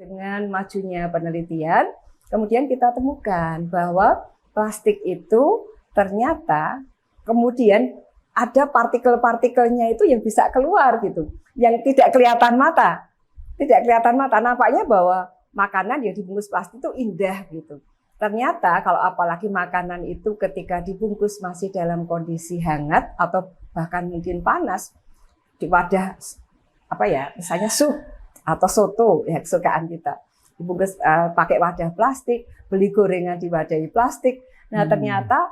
Dengan majunya penelitian, kemudian kita temukan bahwa plastik itu ternyata kemudian ada partikel-partikelnya itu yang bisa keluar gitu, yang tidak kelihatan mata. Tidak kelihatan mata, nampaknya bahwa makanan yang dibungkus plastik itu indah gitu. Ternyata kalau apalagi makanan itu ketika dibungkus masih dalam kondisi hangat atau bahkan mungkin panas, di wadah misalnya sup atau soto ya kesukaan kita, dibungkus pakai wadah plastik, beli gorengan di wadah plastik. Nah ternyata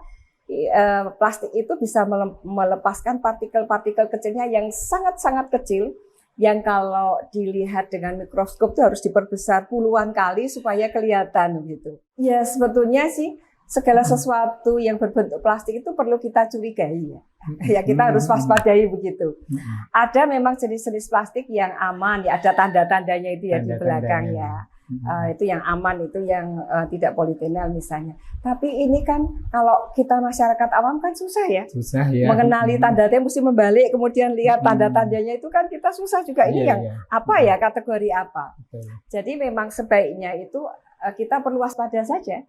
plastik itu bisa melepaskan partikel-partikel kecilnya yang sangat-sangat kecil, yang kalau dilihat dengan mikroskop itu harus diperbesar puluhan kali supaya kelihatan gitu. Ya sebetulnya sih segala sesuatu yang berbentuk plastik itu perlu kita curigai ya. Ya kita harus waspadai begitu. Ada memang jenis-jenis plastik yang aman, ya ada tanda-tandanya itu ya di belakang ya. Itu yang aman, itu yang tidak politenol misalnya. Tapi ini kan kalau kita masyarakat awam kan susah ya. Susah ya. Mengenali tanda-tandanya mesti membalik kemudian lihat tanda-tandanya itu kan kita susah juga. Ini apa ya, kategori apa. Jadi memang sebaiknya itu kita perlu waspada saja.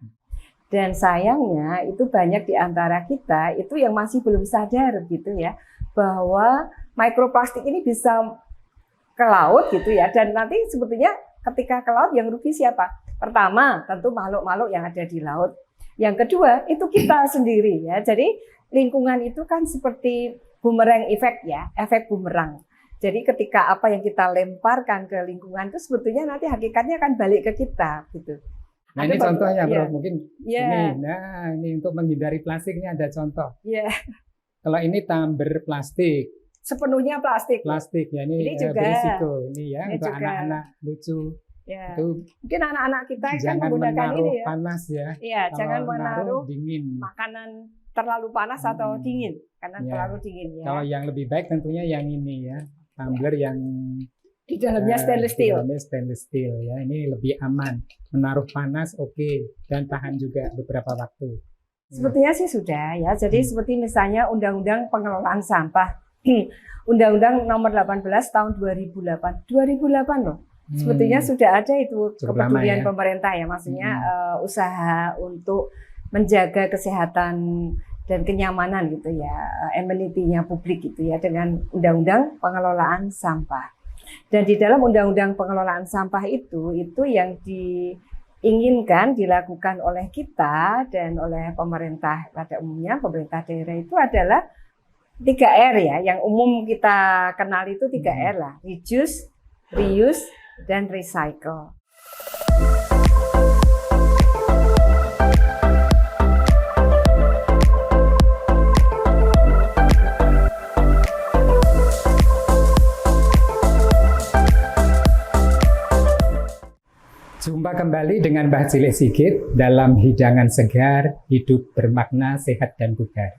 Dan sayangnya itu banyak di antara kita itu yang masih belum sadar gitu ya, bahwa mikroplastik ini bisa ke laut gitu ya. Dan nanti sebetulnya ketika ke laut yang rugi siapa? Pertama tentu makhluk-makhluk yang ada di laut. Yang kedua itu kita sendiri ya. Jadi lingkungan itu kan seperti bumerang effect ya, efek bumerang. Jadi ketika apa yang kita lemparkan ke lingkungan itu sebetulnya nanti hakikatnya akan balik ke kita gitu. Nah ini contohnya Prof, mungkin ini. Nah ini untuk menghindari plastik ini ada contoh. Kalau ini tumbler plastik. Sepenuhnya plastik. Plastik ya, ini juga berisiko ini ya untuk anak-anak lucu. Itu mungkin anak-anak kita jangan kan menggunakan menaruh ini ya. panas ya. Iya, jangan menaruh dingin. Makanan terlalu panas atau dingin, karena terlalu dingin ya. Kalau yang lebih baik tentunya yang ini ya, tumbler yang di dalamnya stainless steel. Di dalamnya stainless steel ya, ini lebih aman. Menaruh panas dan tahan juga beberapa waktu. Sebetulnya sih sudah ya. Jadi seperti misalnya Undang-Undang Pengelolaan Sampah. Undang-Undang Nomor 18 Tahun 2008. 2008 loh. Sebetulnya sudah ada itu kepedulian pemerintah ya. Maksudnya usaha untuk menjaga kesehatan dan kenyamanan gitu ya, amenity-nya publik gitu ya, dengan Undang-Undang Pengelolaan Sampah. Dan di dalam Undang-Undang Pengelolaan Sampah itu yang diinginkan dilakukan oleh kita dan oleh pemerintah pada umumnya, pemerintah daerah itu adalah 3R ya, yang umum kita kenal itu 3R lah, reduce, reuse, dan recycle. Jumpa kembali dengan Mbah Cilik Sigit dalam hidangan segar, hidup bermakna, sehat dan bugar.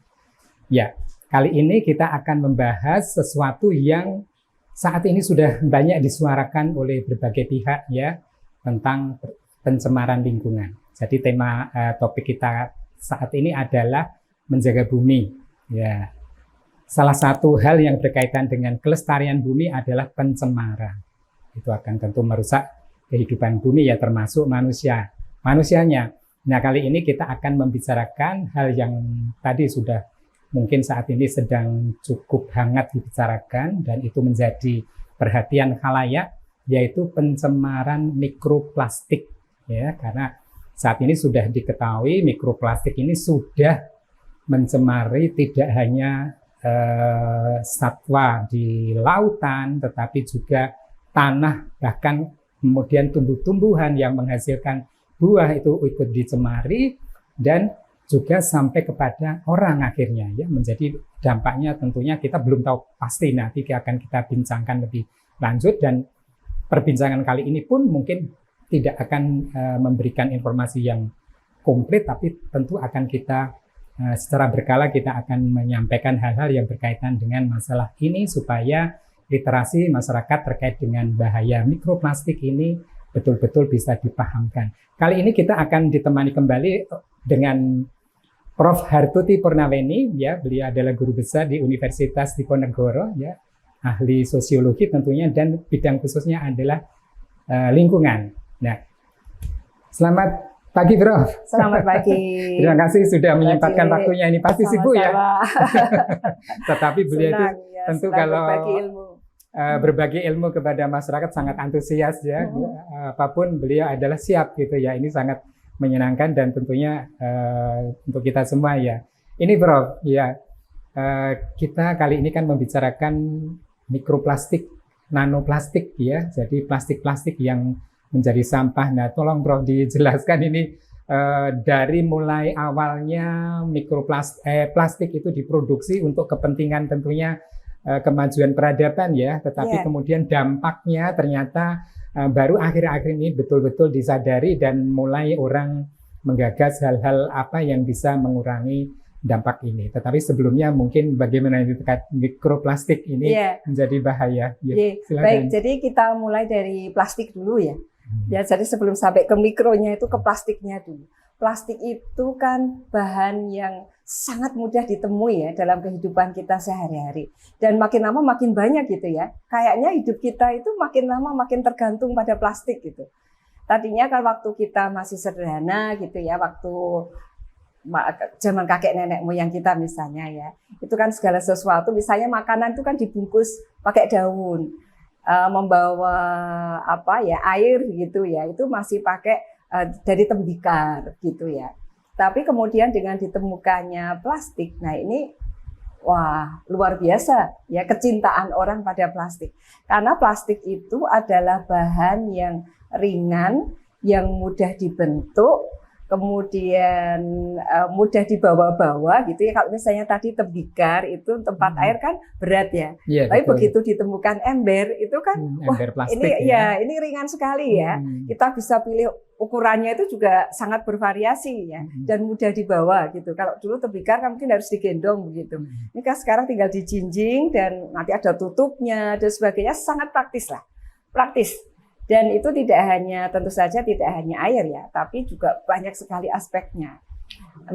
Ya, kali ini kita akan membahas sesuatu yang saat ini sudah banyak disuarakan oleh berbagai pihak ya, tentang pencemaran lingkungan. Jadi tema topik kita saat ini adalah menjaga bumi. Ya, salah satu hal yang berkaitan dengan kelestarian bumi adalah pencemaran. Itu akan tentu merusak kehidupan bumi ya, termasuk manusianya. Nah kali ini kita akan membicarakan hal yang tadi sudah mungkin saat ini sedang cukup hangat dibicarakan dan itu menjadi perhatian khalayak, yaitu pencemaran mikroplastik ya, karena saat ini sudah diketahui mikroplastik ini sudah mencemari tidak hanya satwa di lautan tetapi juga tanah, bahkan kemudian tumbuh-tumbuhan yang menghasilkan buah itu ikut dicemari dan juga sampai kepada orang akhirnya ya, menjadi dampaknya tentunya kita belum tahu pasti, nanti akan kita bincangkan lebih lanjut dan perbincangan kali ini pun mungkin tidak akan memberikan informasi yang komplit, tapi tentu akan kita secara berkala kita akan menyampaikan hal-hal yang berkaitan dengan masalah ini supaya literasi masyarakat terkait dengan bahaya mikroplastik ini betul-betul bisa dipahamkan. Kali ini kita akan ditemani kembali dengan Prof. Hartuti Purnaweni, ya, beliau adalah guru besar di Universitas Diponegoro, ya, ahli sosiologi tentunya, dan bidang khususnya adalah lingkungan. Nah, selamat pagi, Bro. Selamat pagi. Terima kasih sudah menyempatkan waktunya. Ini pasti sibuk ya. Tetapi beliau itu tentu kalau berbagi ilmu kepada masyarakat sangat antusias ya. Apapun beliau adalah siap gitu ya. Ini sangat menyenangkan dan tentunya untuk kita semua ya. Ini Bro, ya kita kali ini kan membicarakan mikroplastik, nanoplastik ya. Jadi plastik-plastik yang menjadi sampah. Nah, tolong Bro dijelaskan ini dari mulai awalnya plastik itu diproduksi untuk kepentingan tentunya kemajuan peradaban ya, tetapi kemudian dampaknya ternyata baru akhir-akhir ini betul-betul disadari dan mulai orang menggagas hal-hal apa yang bisa mengurangi dampak ini. Tetapi sebelumnya mungkin bagaimana itu mikroplastik ini menjadi bahaya. Baik, jadi kita mulai dari plastik dulu ya. Ya, jadi sebelum sampai ke mikronya itu ke plastiknya dulu. Plastik itu kan bahan yang sangat mudah ditemui ya dalam kehidupan kita sehari-hari. Dan makin lama makin banyak gitu ya. Kayaknya hidup kita itu makin lama makin tergantung pada plastik gitu. Tadinya kan waktu kita masih sederhana gitu ya, waktu zaman kakek nenek moyang kita misalnya ya. Itu kan segala sesuatu, misalnya makanan itu kan dibungkus pakai daun. Membawa apa ya air gitu ya, itu masih pakai dari tembikar gitu ya. Tapi kemudian dengan ditemukannya plastik, nah ini wah luar biasa ya kecintaan orang pada plastik. Karena plastik itu adalah bahan yang ringan, yang mudah dibentuk, kemudian mudah dibawa-bawa gitu ya. Kalau misalnya tadi tembikar itu tempat air kan berat ya. Tapi betul. Begitu ditemukan ember itu kan ember plastik ini ya ini ringan sekali ya. Kita bisa pilih ukurannya itu juga sangat bervariasi ya dan mudah dibawa gitu. Kalau dulu tembikar kan mungkin harus digendong begitu. Ini kan sekarang tinggal dijinjing dan nanti ada tutupnya dan sebagainya, sangat praktis lah. Praktis. Dan itu tidak hanya, tentu saja tidak hanya air ya, tapi juga banyak sekali aspeknya.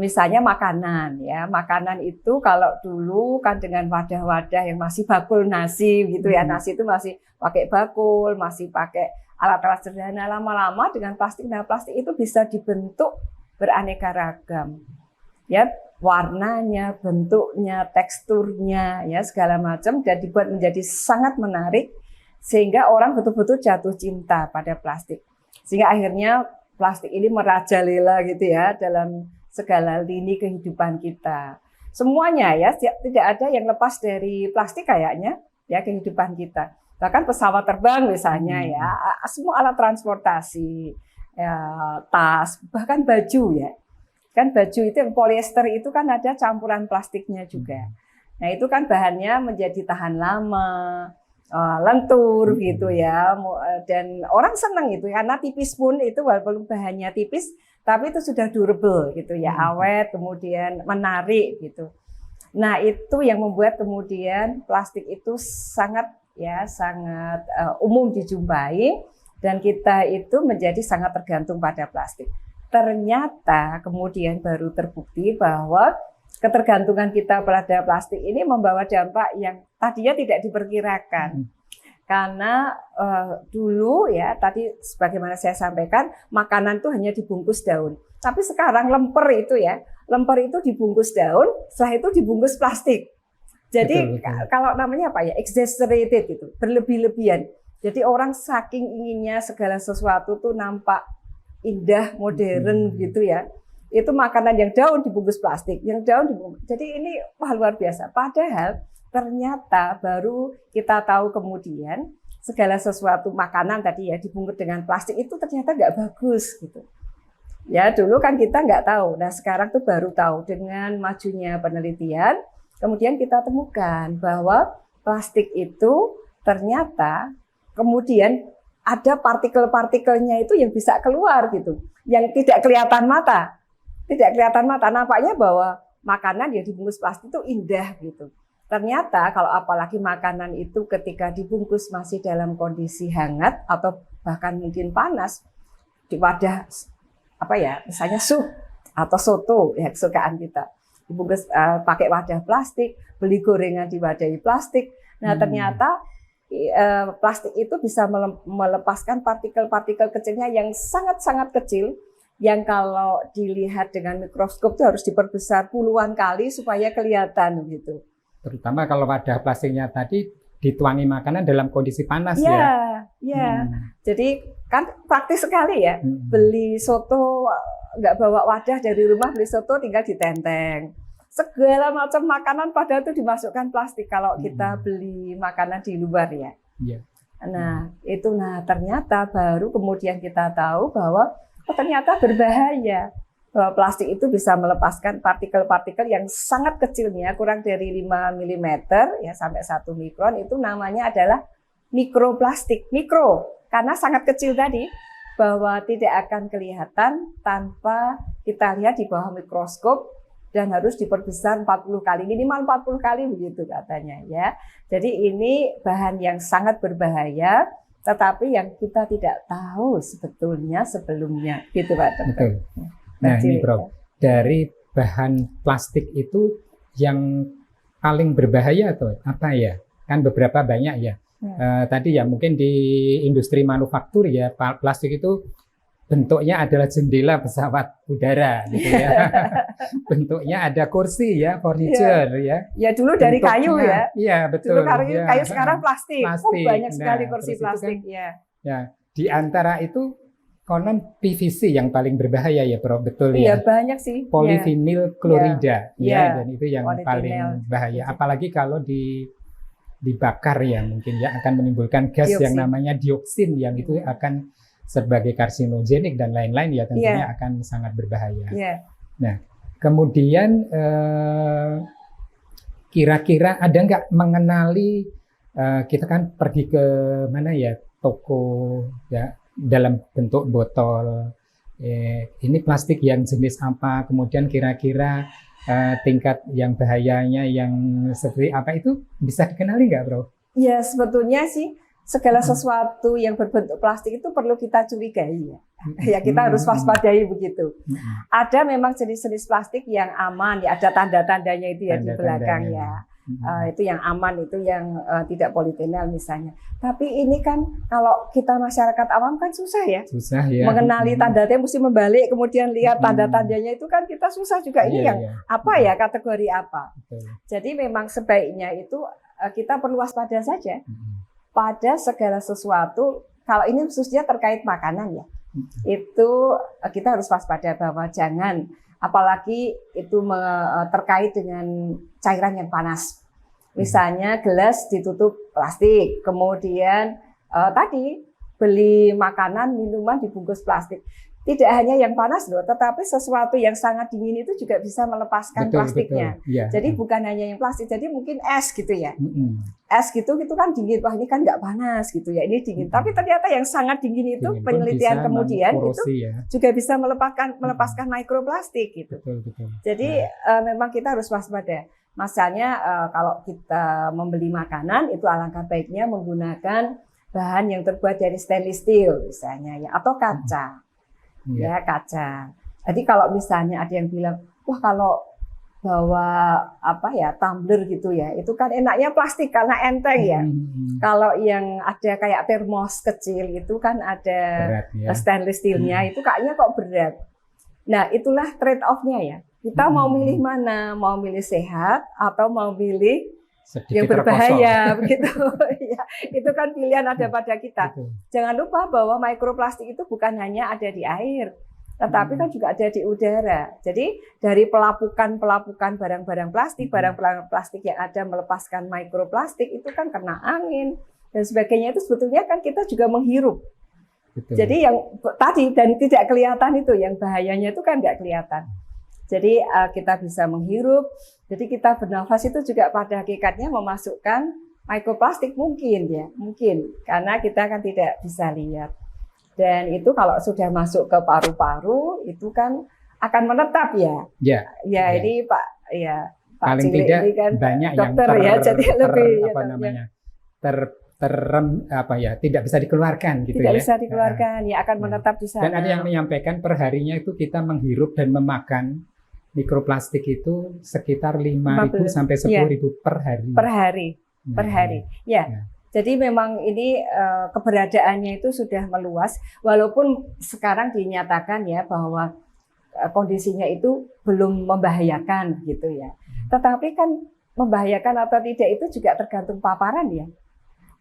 Misalnya makanan ya, makanan itu kalau dulu kan dengan wadah-wadah yang masih bakul nasi gitu ya, nasi itu masih pakai bakul, masih pakai alat-alat sederhana. Lama-lama dengan plastik, nah plastik itu bisa dibentuk beraneka ragam, ya warnanya, bentuknya, teksturnya, ya segala macam, dan dibuat menjadi sangat menarik. Sehingga orang betul-betul jatuh cinta pada plastik. Sehingga akhirnya plastik ini merajalela gitu ya dalam segala lini kehidupan kita. Semuanya ya, tidak ada yang lepas dari plastik kayaknya ya kehidupan kita. Bahkan pesawat terbang misalnya ya, semua alat transportasi, ya, tas, bahkan baju ya. Kan baju itu yang polyester itu kan ada campuran plastiknya juga. Nah, itu kan bahannya menjadi tahan lama, lentur gitu ya, dan orang senang itu karena tipis pun itu walaupun bahannya tipis tapi itu sudah durable gitu ya, awet, kemudian menarik gitu. Nah, itu yang membuat kemudian plastik itu sangat umum dijumpai dan kita itu menjadi sangat tergantung pada plastik. Ternyata kemudian baru terbukti bahwa ketergantungan kita pada plastik ini membawa dampak yang tadinya tidak diperkirakan. Karena dulu ya tadi sebagaimana saya sampaikan, makanan itu hanya dibungkus daun. Tapi sekarang lemper itu dibungkus daun, setelah itu dibungkus plastik. Jadi betul. Kalau namanya apa ya, exaggerated itu, berlebih-lebihan. Jadi orang saking inginnya segala sesuatu tuh nampak indah, modern gitu ya. Itu makanan yang daun dibungkus plastik, yang daun dibungkus. Jadi ini wah luar biasa. Padahal ternyata baru kita tahu kemudian segala sesuatu makanan tadi ya dibungkus dengan plastik itu ternyata nggak bagus gitu. Ya dulu kan kita nggak tahu. Nah sekarang tuh baru tahu dengan majunya penelitian. Kemudian kita temukan bahwa plastik itu ternyata kemudian ada partikel-partikelnya itu yang bisa keluar gitu, yang tidak kelihatan mata. Tidak kelihatan mata, nampaknya bahwa makanan yang dibungkus plastik itu indah gitu. Ternyata kalau apalagi makanan itu ketika dibungkus masih dalam kondisi hangat atau bahkan mungkin panas di wadah apa ya, misalnya sup atau soto ya kesukaan kita. Dibungkus pakai wadah plastik, beli gorengan di wadah plastik. Nah, ternyata plastik itu bisa melepaskan partikel-partikel kecilnya yang sangat-sangat kecil, yang kalau dilihat dengan mikroskop itu harus diperbesar puluhan kali supaya kelihatan gitu. Terutama kalau wadah plastiknya tadi dituangi makanan dalam kondisi panas ya. ya. Ya, jadi kan praktis sekali ya. Beli soto nggak bawa wadah dari rumah, beli soto tinggal ditenteng. Segala macam makanan padahal itu dimasukkan plastik kalau kita beli makanan di luar ya. Nah, ternyata baru kemudian kita tahu bahwa ternyata berbahaya. Bahwa plastik itu bisa melepaskan partikel-partikel yang sangat kecilnya, kurang dari 5 mm ya sampai 1 mikron, itu namanya adalah mikroplastik. Mikro karena sangat kecil tadi, bahwa tidak akan kelihatan tanpa kita lihat di bawah mikroskop, dan harus diperbesar 40 kali, minimal 40 kali begitu katanya ya. Jadi ini bahan yang sangat berbahaya, tetapi yang kita tidak tahu sebetulnya sebelumnya, gitu Pak Dokter. Betul. Nah ini Prof, dari bahan plastik itu yang paling berbahaya atau apa ya? Kan beberapa banyak ya. Tadi ya mungkin di industri manufaktur ya, plastik itu bentuknya adalah jendela pesawat udara gitu ya. Bentuknya ada kursi ya, furniture ya. Ya dulu dari kayu ya. Iya betul. Dulu kayu sekarang plastik. Banyak sekali kursi plastik kan, ya. Ya, di antara itu konon PVC yang paling berbahaya ya, Prof. Betul ya. Iya, banyak sih. Polivinil klorida ya, dan itu yang paling bahaya. Gitu. Apalagi kalau dibakar ya, mungkin ya akan menimbulkan gas yang namanya dioksin, yang itu akan sebagai karsinogenik dan lain-lain ya, tentunya akan sangat berbahaya. Nah, kemudian kira-kira ada nggak mengenali, kita kan pergi ke mana ya, toko ya, dalam bentuk botol, ini plastik yang jenis apa, kemudian kira-kira tingkat yang bahayanya yang seperti apa, itu bisa dikenali nggak, Bro? Ya sebetulnya sih segala sesuatu yang berbentuk plastik itu perlu kita curigai ya. Ya kita harus waspadai begitu. Ada memang jenis-jenis plastik yang aman, ya ada tanda-tandanya itu ya di belakang ya. Itu yang aman, itu yang tidak polivinil misalnya. Tapi ini kan kalau kita masyarakat awam kan susah ya. Susah ya. Mengenali tanda-tandanya, mesti membalik kemudian lihat tanda-tandanya, itu kan kita susah juga. Ini apa ya, kategori apa. Jadi memang sebaiknya itu kita perlu waspada saja pada segala sesuatu. Kalau ini khususnya terkait makanan ya, itu kita harus waspada bahwa jangan, apalagi itu terkait dengan cairan yang panas. Misalnya gelas ditutup plastik, kemudian tadi beli makanan, minuman dibungkus plastik. Tidak hanya yang panas loh, tetapi sesuatu yang sangat dingin itu juga bisa melepaskan plastiknya. Ya. Jadi bukan hanya yang plastik, jadi mungkin es gitu ya. Es gitu kan dingin, wah ini kan nggak panas gitu ya, ini dingin. Tapi ternyata yang sangat dingin itu penelitian kemudian itu juga bisa melepaskan mikroplastik gitu. Jadi memang kita harus waspada. Misalnya kalau kita membeli makanan, itu alangkah baiknya menggunakan bahan yang terbuat dari stainless steel misalnya ya, atau kaca. Ya kaca. Jadi kalau misalnya ada yang bilang, wah kalau bawa tumbler gitu ya, itu kan enaknya plastik karena enteng ya. Kalau yang ada kayak termos kecil itu kan ada stainless steelnya, itu kayaknya kok berat. Nah itulah trade off-nya ya. Kita mau milih mana? Mau milih sehat atau mau milih yang berbahaya begitu ya, itu kan pilihan ada pada kita. Jangan lupa bahwa mikroplastik itu bukan hanya ada di air, tetapi kan juga ada di udara. Jadi dari pelapukan barang-barang plastik yang ada melepaskan mikroplastik itu kan kena angin dan sebagainya, itu sebetulnya kan kita juga menghirup. Jadi yang tadi dan tidak kelihatan itu, yang bahayanya itu kan nggak kelihatan. Jadi kita bisa menghirup, jadi kita bernafas itu juga pada hakikatnya memasukkan mikroplastik mungkin karena kita kan tidak bisa lihat. Dan itu kalau sudah masuk ke paru-paru itu kan akan menetap ya. Ini Pak paling Cili tidak ini kan banyak dokter yang jadi lebih tidak bisa dikeluarkan gitu. Tidak bisa dikeluarkan, ya akan menetap di sana. Dan ada yang menyampaikan perharinya itu kita menghirup dan memakan mikroplastik itu sekitar 5.000 sampai 10.000 per hari. Per hari. Ya. Jadi memang ini keberadaannya itu sudah meluas, walaupun sekarang dinyatakan ya bahwa kondisinya itu belum membahayakan gitu ya. Tetapi kan membahayakan atau tidak itu juga tergantung paparan ya.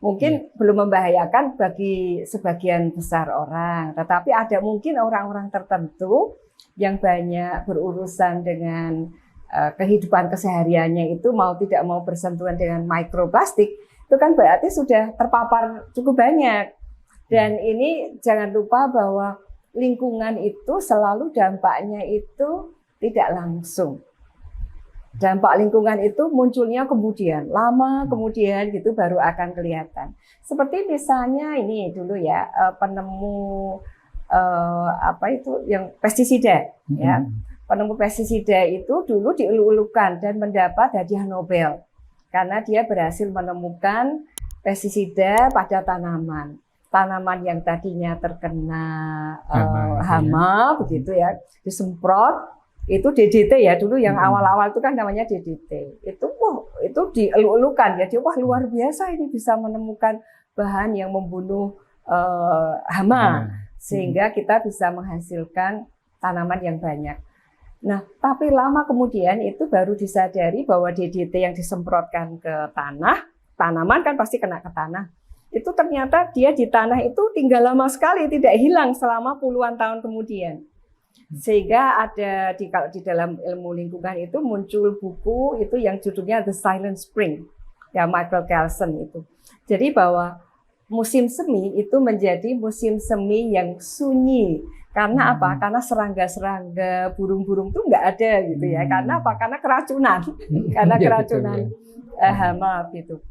Mungkin belum membahayakan bagi sebagian besar orang, tetapi ada mungkin orang-orang tertentu yang banyak berurusan dengan kehidupan kesehariannya itu mau tidak mau bersentuhan dengan mikroplastik, itu kan berarti sudah terpapar cukup banyak. Dan ini jangan lupa bahwa lingkungan itu selalu dampaknya itu tidak langsung. Dampak lingkungan itu munculnya kemudian, lama kemudian gitu baru akan kelihatan. Seperti misalnya ini dulu ya, penemu apa itu yang pestisida ya. Penemu pestisida itu dulu dielu-elukan dan mendapat hadiah Nobel karena dia berhasil menemukan pestisida pada tanaman. Tanaman yang tadinya terkena hama begitu ya, disemprot. Itu DDT ya dulu yang awal-awal itu kan namanya DDT. Itu dielu-elukan ya, dia wah luar biasa ini bisa menemukan bahan yang membunuh hama sehingga kita bisa menghasilkan tanaman yang banyak. Nah, tapi lama kemudian itu baru disadari bahwa DDT yang disemprotkan ke tanah, tanaman kan pasti kena ke tanah. Itu ternyata dia di tanah itu tinggal lama sekali, tidak hilang selama puluhan tahun kemudian. Sehingga ada kalau di dalam ilmu lingkungan itu muncul buku itu yang judulnya The Silent Spring, ya Michael Kelsen itu. Jadi bahwa musim semi itu menjadi musim semi yang sunyi. Karena apa? Karena serangga-serangga, burung-burung itu nggak ada gitu ya. Karena apa? Karena keracunan. Karena keracunan hama gitu.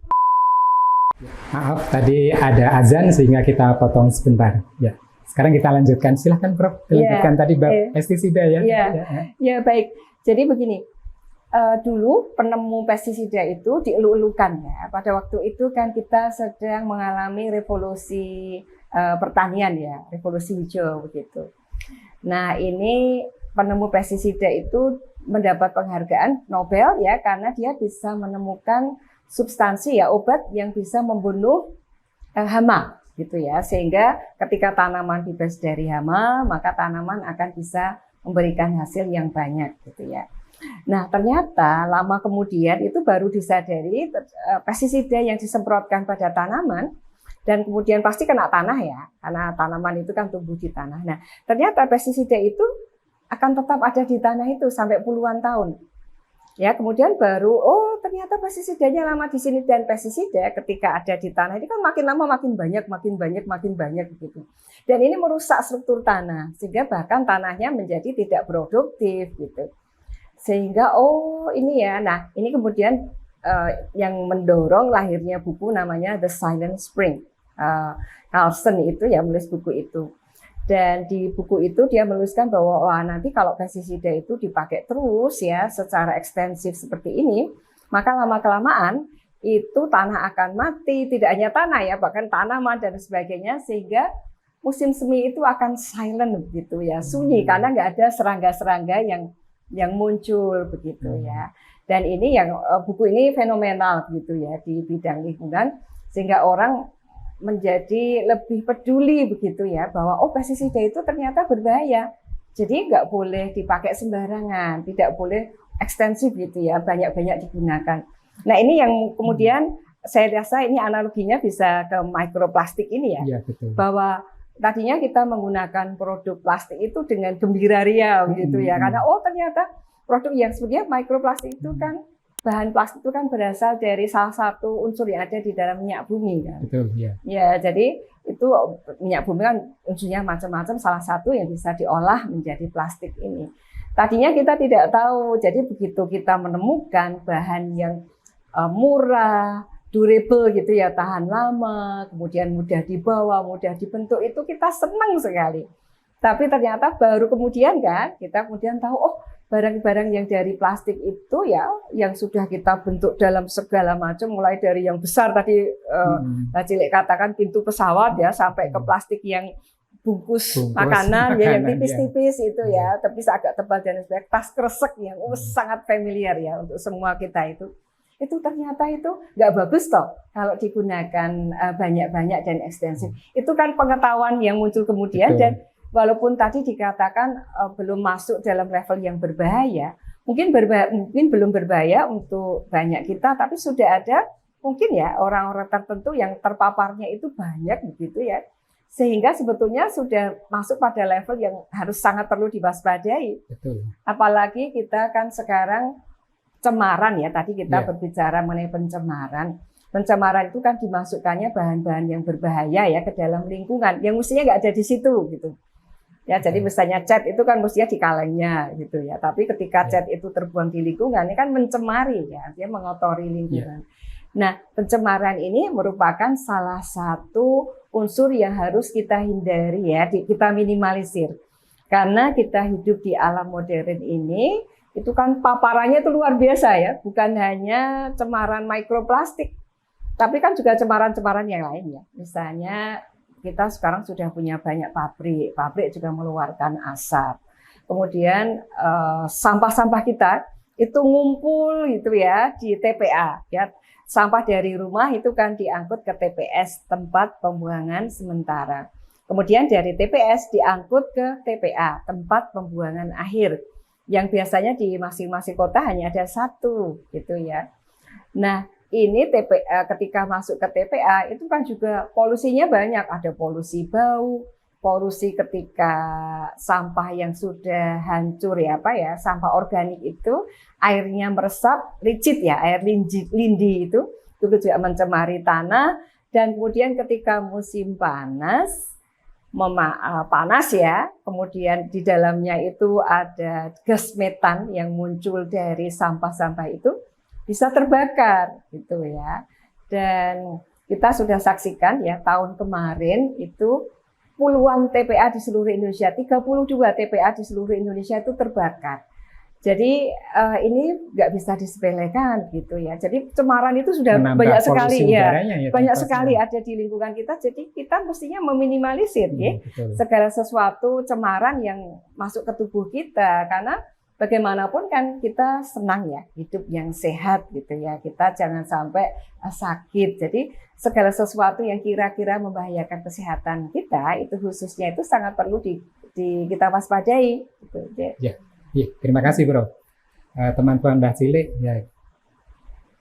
Maaf, tadi ada azan sehingga kita potong sebentar. Ya. Sekarang kita lanjutkan. Silahkan Prof. Lanjutkan tadi bab pestisida ya. Ya baik. Jadi begini. Dulu penemu pestisida itu dielu-elukan ya. Pada waktu itu kan kita sedang mengalami revolusi pertanian ya, revolusi hijau begitu. Nah ini penemu pestisida itu mendapat penghargaan Nobel ya karena dia bisa menemukan substansi ya obat yang bisa membunuh hama gitu ya, sehingga ketika tanaman bebas dari hama maka tanaman akan bisa memberikan hasil yang banyak gitu ya. Nah ternyata lama kemudian itu baru disadari pestisida yang disemprotkan pada tanaman dan kemudian pasti kena tanah ya, karena tanaman itu kan tumbuh di tanah. Nah ternyata pestisida itu akan tetap ada di tanah itu sampai puluhan tahun. Ya kemudian baru ternyata pestisidanya lama di sini, dan pestisida ketika ada di tanah ini kan makin lama makin banyak begitu. Dan ini merusak struktur tanah sehingga bahkan tanahnya menjadi tidak produktif gitu. Sehingga ini ya, nah ini kemudian yang mendorong lahirnya buku namanya The Silent Spring. Carlson itu ya menulis buku itu. Dan di buku itu dia menuliskan bahwa nanti kalau pestisida itu dipakai terus ya secara ekstensif seperti ini, maka lama-kelamaan itu tanah akan mati, tidak hanya tanah ya, bahkan tanaman dan sebagainya, sehingga musim semi itu akan silent begitu ya, sunyi karena nggak ada serangga-serangga yang muncul begitu ya. Dan ini yang buku ini fenomenal gitu ya di bidang lingkungan, sehingga orang menjadi lebih peduli begitu ya bahwa pestisida itu ternyata berbahaya. Jadi nggak boleh dipakai sembarangan, tidak boleh ekstensif gitu ya, banyak-banyak digunakan. Nah ini yang kemudian saya rasa ini analoginya bisa ke mikroplastik ini ya, betul. Bahwa tadinya kita menggunakan produk plastik itu dengan gembira ria gitu ya, karena ternyata produk yang sebenarnya mikroplastik itu kan bahan plastik itu kan berasal dari salah satu unsur yang ada di dalam minyak bumi kan. Betul, ya. Ya, jadi itu minyak bumi kan unsurnya macam-macam, salah satu yang bisa diolah menjadi plastik ini. Tadinya kita tidak tahu, jadi begitu kita menemukan bahan yang murah, durable gitu ya, tahan lama, kemudian mudah dibawa, mudah dibentuk, itu kita senang sekali. Tapi ternyata baru kemudian kan, kita kemudian tahu, barang-barang yang dari plastik itu ya, yang sudah kita bentuk dalam segala macam, mulai dari yang besar tadi, Cilik katakan pintu pesawat ya, sampai ke plastik yang bungkus makanan ya, yang tipis-tipis itu ya, tapi agak tebal dan sebagainya, tas kresek yang sangat familiar ya untuk semua kita itu itu ternyata itu nggak bagus toh kalau digunakan banyak-banyak dan ekstensif. Itu kan pengetahuan yang muncul kemudian. Betul. Dan walaupun tadi dikatakan belum masuk dalam level yang berbahaya, mungkin belum berbahaya untuk banyak kita, tapi sudah ada mungkin ya orang-orang tertentu yang terpaparnya itu banyak begitu ya. Sehingga sebetulnya sudah masuk pada level yang harus sangat perlu diwaspadai. Betul. Apalagi kita kan sekarang cemaran ya, tadi kita Yeah. berbicara mengenai pencemaran. Pencemaran itu kan dimasukkannya bahan-bahan yang berbahaya ya ke dalam lingkungan, yang mestinya nggak ada di situ gitu. Ya, jadi misalnya cat itu kan mestinya di kalengnya gitu ya. Tapi ketika cat itu terbuang di lingkungan, ini kan mencemari ya, dia mengotori lingkungan. Nah, pencemaran ini merupakan salah satu unsur yang harus kita hindari ya, kita minimalisir. Karena kita hidup di alam modern ini, itu kan paparannya itu luar biasa ya, bukan hanya cemaran mikroplastik, tapi kan juga cemaran-cemaran yang lain ya. Misalnya kita sekarang sudah punya banyak pabrik juga mengeluarkan asap. Kemudian sampah-sampah kita itu ngumpul gitu ya di TPA ya. Sampah dari rumah itu kan diangkut ke TPS, tempat pembuangan sementara. Kemudian dari TPS diangkut ke TPA, tempat pembuangan akhir. Yang biasanya di masing-masing kota hanya ada satu gitu ya. Nah, ini TPA ketika masuk ke TPA itu kan juga polusinya banyak, ada polusi bau, polusi ketika sampah yang sudah hancur ya sampah organik itu airnya meresap, licit ya, air lindi itu juga mencemari tanah. Dan kemudian ketika musim panas ya, kemudian di dalamnya itu ada gas metan yang muncul dari sampah-sampah itu bisa terbakar gitu ya. Dan kita sudah saksikan ya tahun kemarin itu puluhan TPA di seluruh Indonesia, 32 TPA di seluruh Indonesia itu terbakar. Jadi ini nggak bisa disepelekan gitu ya. Jadi cemaran itu sudah banyak sekali ya, banyak sekali ada di lingkungan kita. Jadi kita mestinya meminimalisir ya segala sesuatu cemaran yang masuk ke tubuh kita, karena bagaimanapun kan kita senang ya hidup yang sehat gitu ya. Kita jangan sampai sakit. Jadi segala sesuatu yang kira-kira membahayakan kesehatan kita itu khususnya itu sangat perlu kita waspadai. Gitu. Ya, terima kasih Bro. Teman-teman Mbak Cilik, ya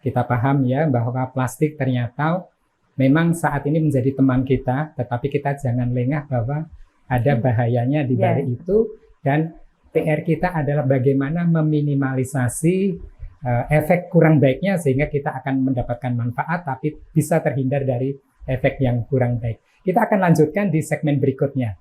kita paham ya bahwa plastik ternyata memang saat ini menjadi teman kita, tetapi kita jangan lengah bahwa ada bahayanya di balik itu, dan PR kita adalah bagaimana meminimalisasi efek kurang baiknya sehingga kita akan mendapatkan manfaat tapi bisa terhindar dari efek yang kurang baik. Kita akan lanjutkan di segmen berikutnya.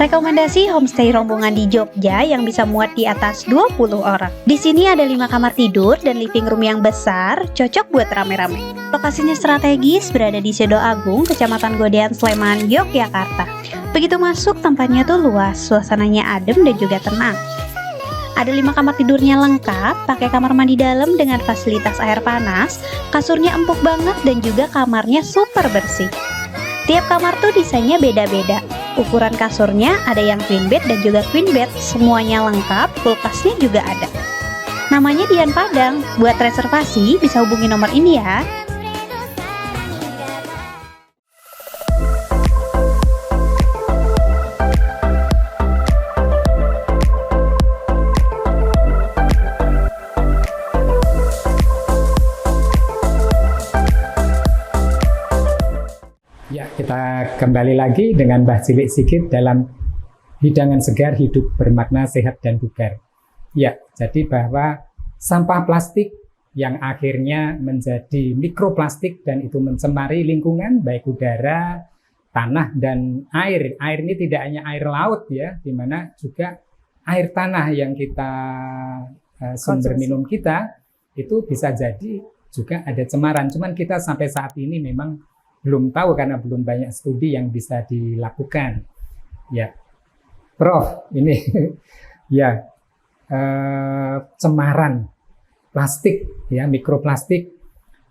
Rekomendasi homestay rombongan di Jogja yang bisa muat di atas 20 orang. Di sini ada 5 kamar tidur dan living room yang besar, cocok buat rame-rame. Lokasinya strategis, berada di Sedo Agung, Kecamatan Godean, Sleman, Yogyakarta. Begitu masuk, tempatnya tuh luas, suasananya adem dan juga tenang. Ada 5 kamar tidurnya lengkap, pakai kamar mandi dalam dengan fasilitas air panas, kasurnya empuk banget dan juga kamarnya super bersih. Tiap kamar tuh desainnya beda-beda. Ukuran kasurnya ada yang twin bed dan juga queen bed, semuanya lengkap, kulkasnya juga ada. Namanya Dian Padang. Buat reservasi bisa hubungi nomor ini ya. Ya, kita kembali lagi dengan Mbah Cilik Sigit dalam hidangan segar hidup bermakna sehat dan bugar. Ya, jadi bahwa sampah plastik yang akhirnya menjadi mikroplastik dan itu mencemari lingkungan baik udara, tanah dan air. Air ini tidak hanya air laut ya, di mana juga air tanah yang kita sumber minum kita itu bisa jadi juga ada cemaran. Cuman kita sampai saat ini memang belum tahu karena belum banyak studi yang bisa dilakukan. Ya, Prof, ini ya cemaran plastik, ya, mikroplastik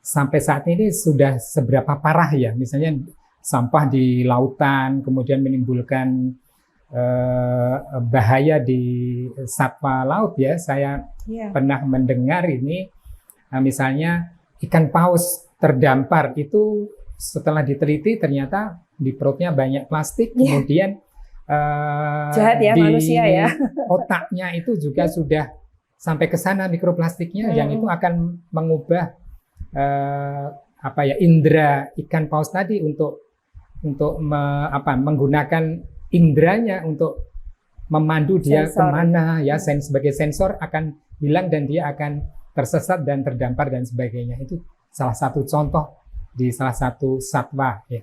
sampai saat ini sudah seberapa parah ya, misalnya sampah di lautan kemudian menimbulkan bahaya di satwa laut ya. Saya pernah mendengar ini, misalnya ikan paus terdampar itu setelah diteliti ternyata di perutnya banyak plastik, kemudian jahat ya di manusia ya. otaknya itu juga sudah sampai ke sana mikroplastiknya, yang itu akan mengubah indera ikan paus tadi untuk menggunakan inderanya untuk memandu dia kemana ya, sebagai sensor akan hilang dan dia akan tersesat dan terdampar dan sebagainya. Itu salah satu contoh di salah satu satwa ya.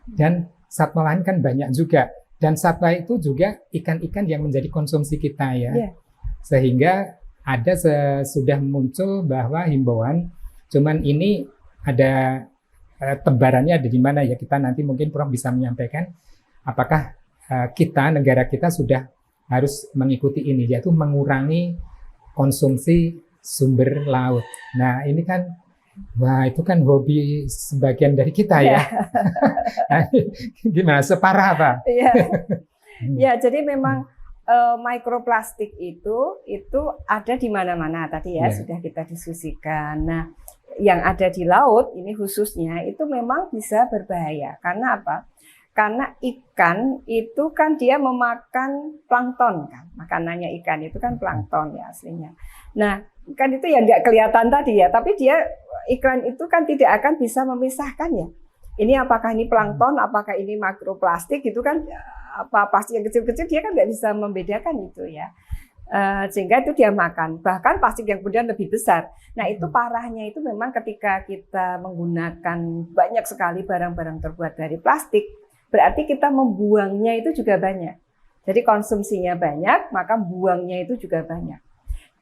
Dan satwa lain kan banyak juga, dan satwa itu juga ikan-ikan yang menjadi konsumsi kita ya. Sehingga ada sudah muncul bahwa himbauan, cuman ini ada tebarannya ada di mana ya, kita nanti mungkin Prof bisa menyampaikan apakah negara kita sudah harus mengikuti ini, yaitu mengurangi konsumsi sumber laut. Nah ini kan, wah itu kan hobi sebagian dari kita ya. Gimana, separah apa? Ya, jadi memang mikroplastik itu ada di mana-mana tadi ya, sudah kita diskusikan. Nah, yang ada di laut ini khususnya itu memang bisa berbahaya. Karena apa? Karena ikan itu kan dia memakan plankton kan. Makanannya ikan itu kan plankton ya aslinya. Nah, ikan itu ya nggak kelihatan tadi ya, tapi ikan itu kan tidak akan bisa memisahkan ya. Ini apakah ini plankton, apakah ini makroplastik, itu kan apa plastik yang kecil-kecil dia kan nggak bisa membedakan itu ya. Sehingga itu dia makan. Bahkan plastik yang kemudian lebih besar. Nah itu parahnya itu memang ketika kita menggunakan banyak sekali barang-barang terbuat dari plastik, berarti kita membuangnya itu juga banyak. Jadi konsumsinya banyak, maka buangnya itu juga banyak.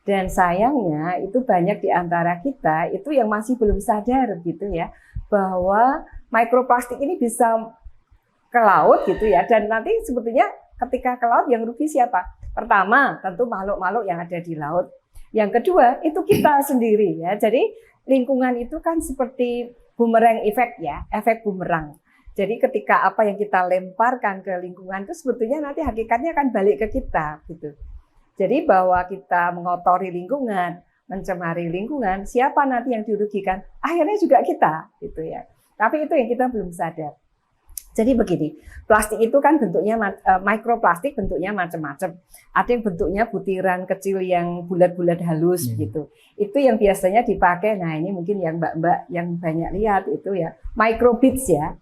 Dan sayangnya itu banyak di antara kita itu yang masih belum sadar gitu ya, bahwa mikroplastik ini bisa ke laut gitu ya. Dan nanti sebetulnya ketika ke laut yang rugi siapa? Pertama tentu makhluk-makhluk yang ada di laut. Yang kedua itu kita sendiri ya. Jadi lingkungan itu kan seperti bumerang effect ya, efek bumerang. Jadi ketika apa yang kita lemparkan ke lingkungan itu sebetulnya nanti hakikatnya akan balik ke kita gitu. Jadi bahwa kita mengotori lingkungan, mencemari lingkungan, siapa nanti yang dirugikan? Akhirnya juga kita gitu ya. Tapi itu yang kita belum sadar. Jadi begini, plastik itu kan bentuknya mikroplastik, bentuknya macam-macam. Ada yang bentuknya butiran kecil yang bulat-bulat halus gitu. Itu yang biasanya dipakai. Nah ini mungkin yang mbak-mbak yang banyak lihat itu ya microbeads ya.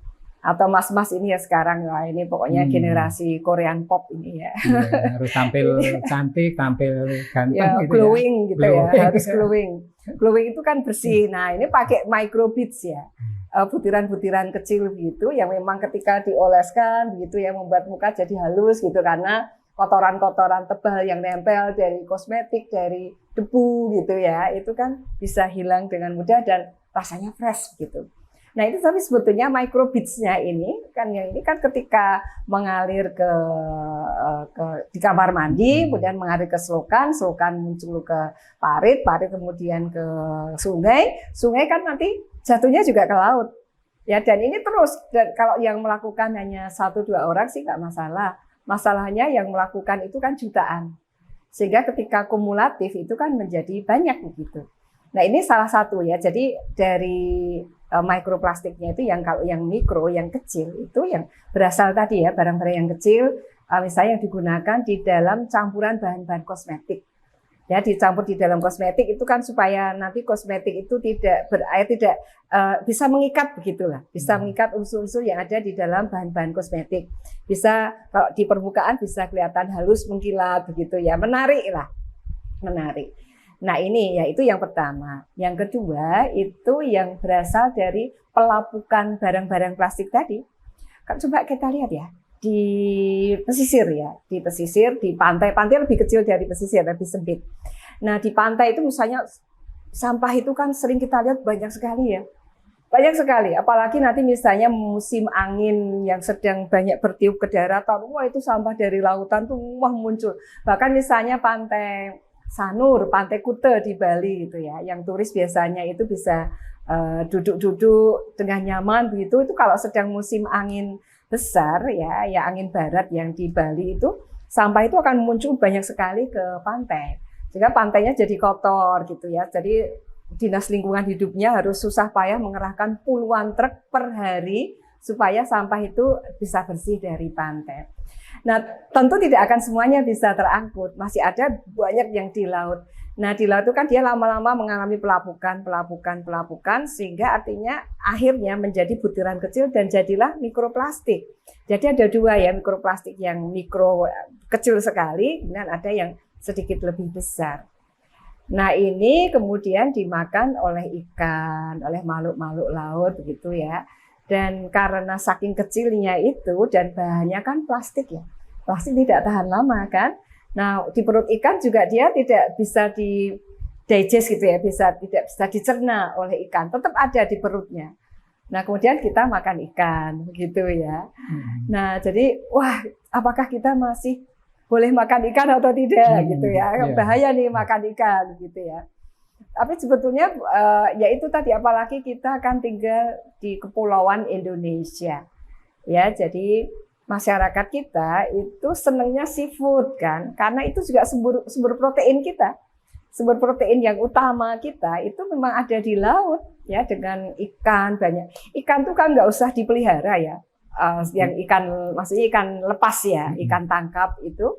Atau mas-mas ini ya sekarang, wah ini pokoknya generasi Korean pop ini ya. Harus tampil cantik, tampil ganteng ya, gitu glowing ya. Gitu glowing. Ya, harus glowing. Glowing itu kan bersih. Nah ini pakai microbeads ya. Butiran-butiran kecil gitu yang memang ketika dioleskan gitu ya membuat muka jadi halus gitu karena kotoran-kotoran tebal yang nempel dari kosmetik, dari debu gitu ya, itu kan bisa hilang dengan mudah dan rasanya fresh gitu. Nah itu tapi sebetulnya microbeads-nya ini kan ketika mengalir di kamar mandi, kemudian mengalir ke selokan muncul ke parit kemudian ke sungai kan nanti jatuhnya juga ke laut. Ya dan ini terus, dan kalau yang melakukan hanya 1-2 orang sih nggak masalah. Masalahnya yang melakukan itu kan jutaan. Sehingga ketika kumulatif itu kan menjadi banyak begitu. Nah ini salah satu ya. Jadi dari mikroplastiknya itu kalau yang mikro, yang kecil itu yang berasal tadi ya barang-barang yang kecil, misalnya yang digunakan di dalam campuran bahan-bahan kosmetik. Ya dicampur di dalam kosmetik itu kan supaya nanti kosmetik itu tidak bisa mengikat begitulah, bisa mengikat unsur-unsur yang ada di dalam bahan-bahan kosmetik. Bisa kalau di permukaan bisa kelihatan halus mengkilat begitu ya, menarik. Nah ini ya itu yang pertama. Yang kedua itu yang berasal dari pelapukan barang-barang plastik tadi. Kan coba kita lihat ya di pesisir ya, di pantai lebih kecil dari pesisir, lebih sempit. Nah di pantai itu misalnya sampah itu kan sering kita lihat banyak sekali ya. Banyak sekali, apalagi nanti misalnya musim angin yang sedang banyak bertiup ke daratan, wah itu sampah dari lautan tuh muncul. Bahkan misalnya pantai Sanur, Pantai Kute di Bali gitu ya. Yang turis biasanya itu bisa duduk-duduk dengan nyaman begitu. Itu kalau sedang musim angin besar ya, ya angin barat yang di Bali itu, sampah itu akan muncul banyak sekali ke pantai. Sehingga pantainya jadi kotor gitu ya. Jadi Dinas Lingkungan Hidupnya harus susah payah mengerahkan puluhan truk per hari supaya sampah itu bisa bersih dari pantai. Nah, tentu tidak akan semuanya bisa terangkut. Masih ada banyak yang di laut. Nah, di laut itu kan dia lama-lama mengalami pelapukan, sehingga artinya akhirnya menjadi butiran kecil dan jadilah mikroplastik. Jadi ada dua ya, mikroplastik yang mikro kecil sekali, dan ada yang sedikit lebih besar. Nah, ini kemudian dimakan oleh ikan, oleh makhluk-makhluk laut begitu ya. Dan karena saking kecilnya itu dan bahannya kan plastik ya. Plastik tidak tahan lama kan. Nah, di perut ikan juga dia tidak bisa di digest gitu ya, tidak bisa dicerna oleh ikan, tetap ada di perutnya. Nah, kemudian kita makan ikan gitu ya. Nah, jadi wah, apakah kita masih boleh makan ikan atau tidak gitu ya? Bahaya nih makan ikan gitu ya. Tapi sebetulnya ya itu tadi, apalagi kita akan tinggal di kepulauan Indonesia. Ya, jadi masyarakat kita itu senangnya seafood kan, karena itu juga sumber protein kita. Sumber protein yang utama kita itu memang ada di laut ya, dengan ikan banyak. Ikan tuh kan nggak usah dipelihara ya. Yang ikan maksudnya ikan lepas ya, ikan tangkap itu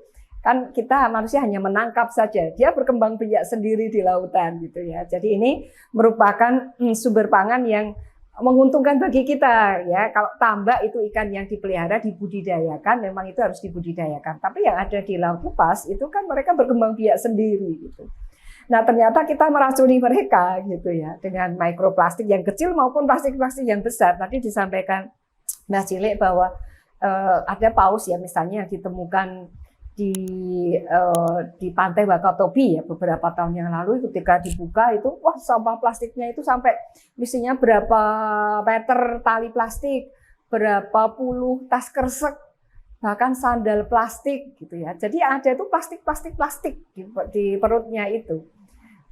kan kita manusia hanya menangkap saja. Dia berkembang biak sendiri di lautan gitu ya. Jadi ini merupakan sumber pangan yang menguntungkan bagi kita ya. Kalau tambak itu ikan yang dipelihara, dibudidayakan, memang itu harus dibudidayakan. Tapi yang ada di laut lepas itu kan mereka berkembang biak sendiri gitu. Nah, ternyata kita meracuni mereka gitu ya dengan mikroplastik yang kecil maupun plastik-plastik yang besar. Tadi disampaikan Mbak Cilik bahwa ada paus ya misalnya yang ditemukan di pantai Wakatobi ya beberapa tahun yang lalu, ketika dibuka itu wah, sampah plastiknya itu sampai misinya berapa meter tali plastik, berapa puluh tas kresek, bahkan sandal plastik gitu ya. Jadi ada itu plastik di perutnya itu.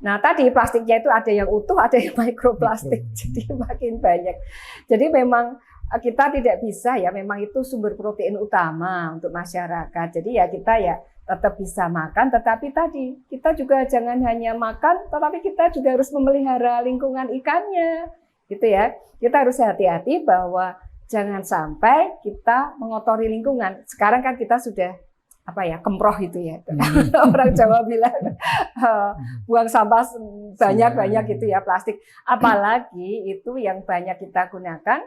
Nah, tadi plastiknya itu ada yang utuh, ada yang mikroplastik. Jadi makin banyak. Jadi memang kita tidak bisa ya, memang itu sumber protein utama untuk masyarakat. Jadi ya kita ya tetap bisa makan, tetapi tadi kita juga jangan hanya makan, tetapi kita juga harus memelihara lingkungan ikannya, gitu ya. Kita harus hati-hati bahwa jangan sampai kita mengotori lingkungan. Sekarang kan kita sudah kemproh itu ya. Orang Jawa bilang buang sampah banyak gitu ya, plastik. Apalagi itu yang banyak kita gunakan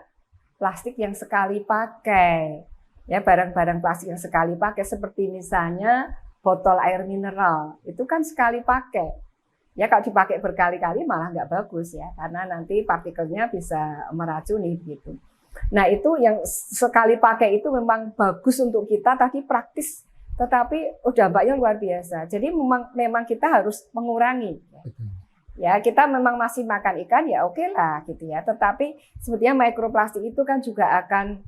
plastik yang sekali pakai. Ya, barang-barang plastik yang sekali pakai seperti misalnya botol air mineral. Itu kan sekali pakai. Ya, kalau dipakai berkali-kali malah nggak bagus ya, karena nanti partikelnya bisa meracuni gitu. Nah, itu yang sekali pakai itu memang bagus untuk kita, tadi praktis, tetapi dampaknya luar biasa. Jadi memang kita harus mengurangi. Ya, kita memang masih makan ikan ya oke lah gitu ya. Tetapi sebetulnya mikroplastik itu kan juga akan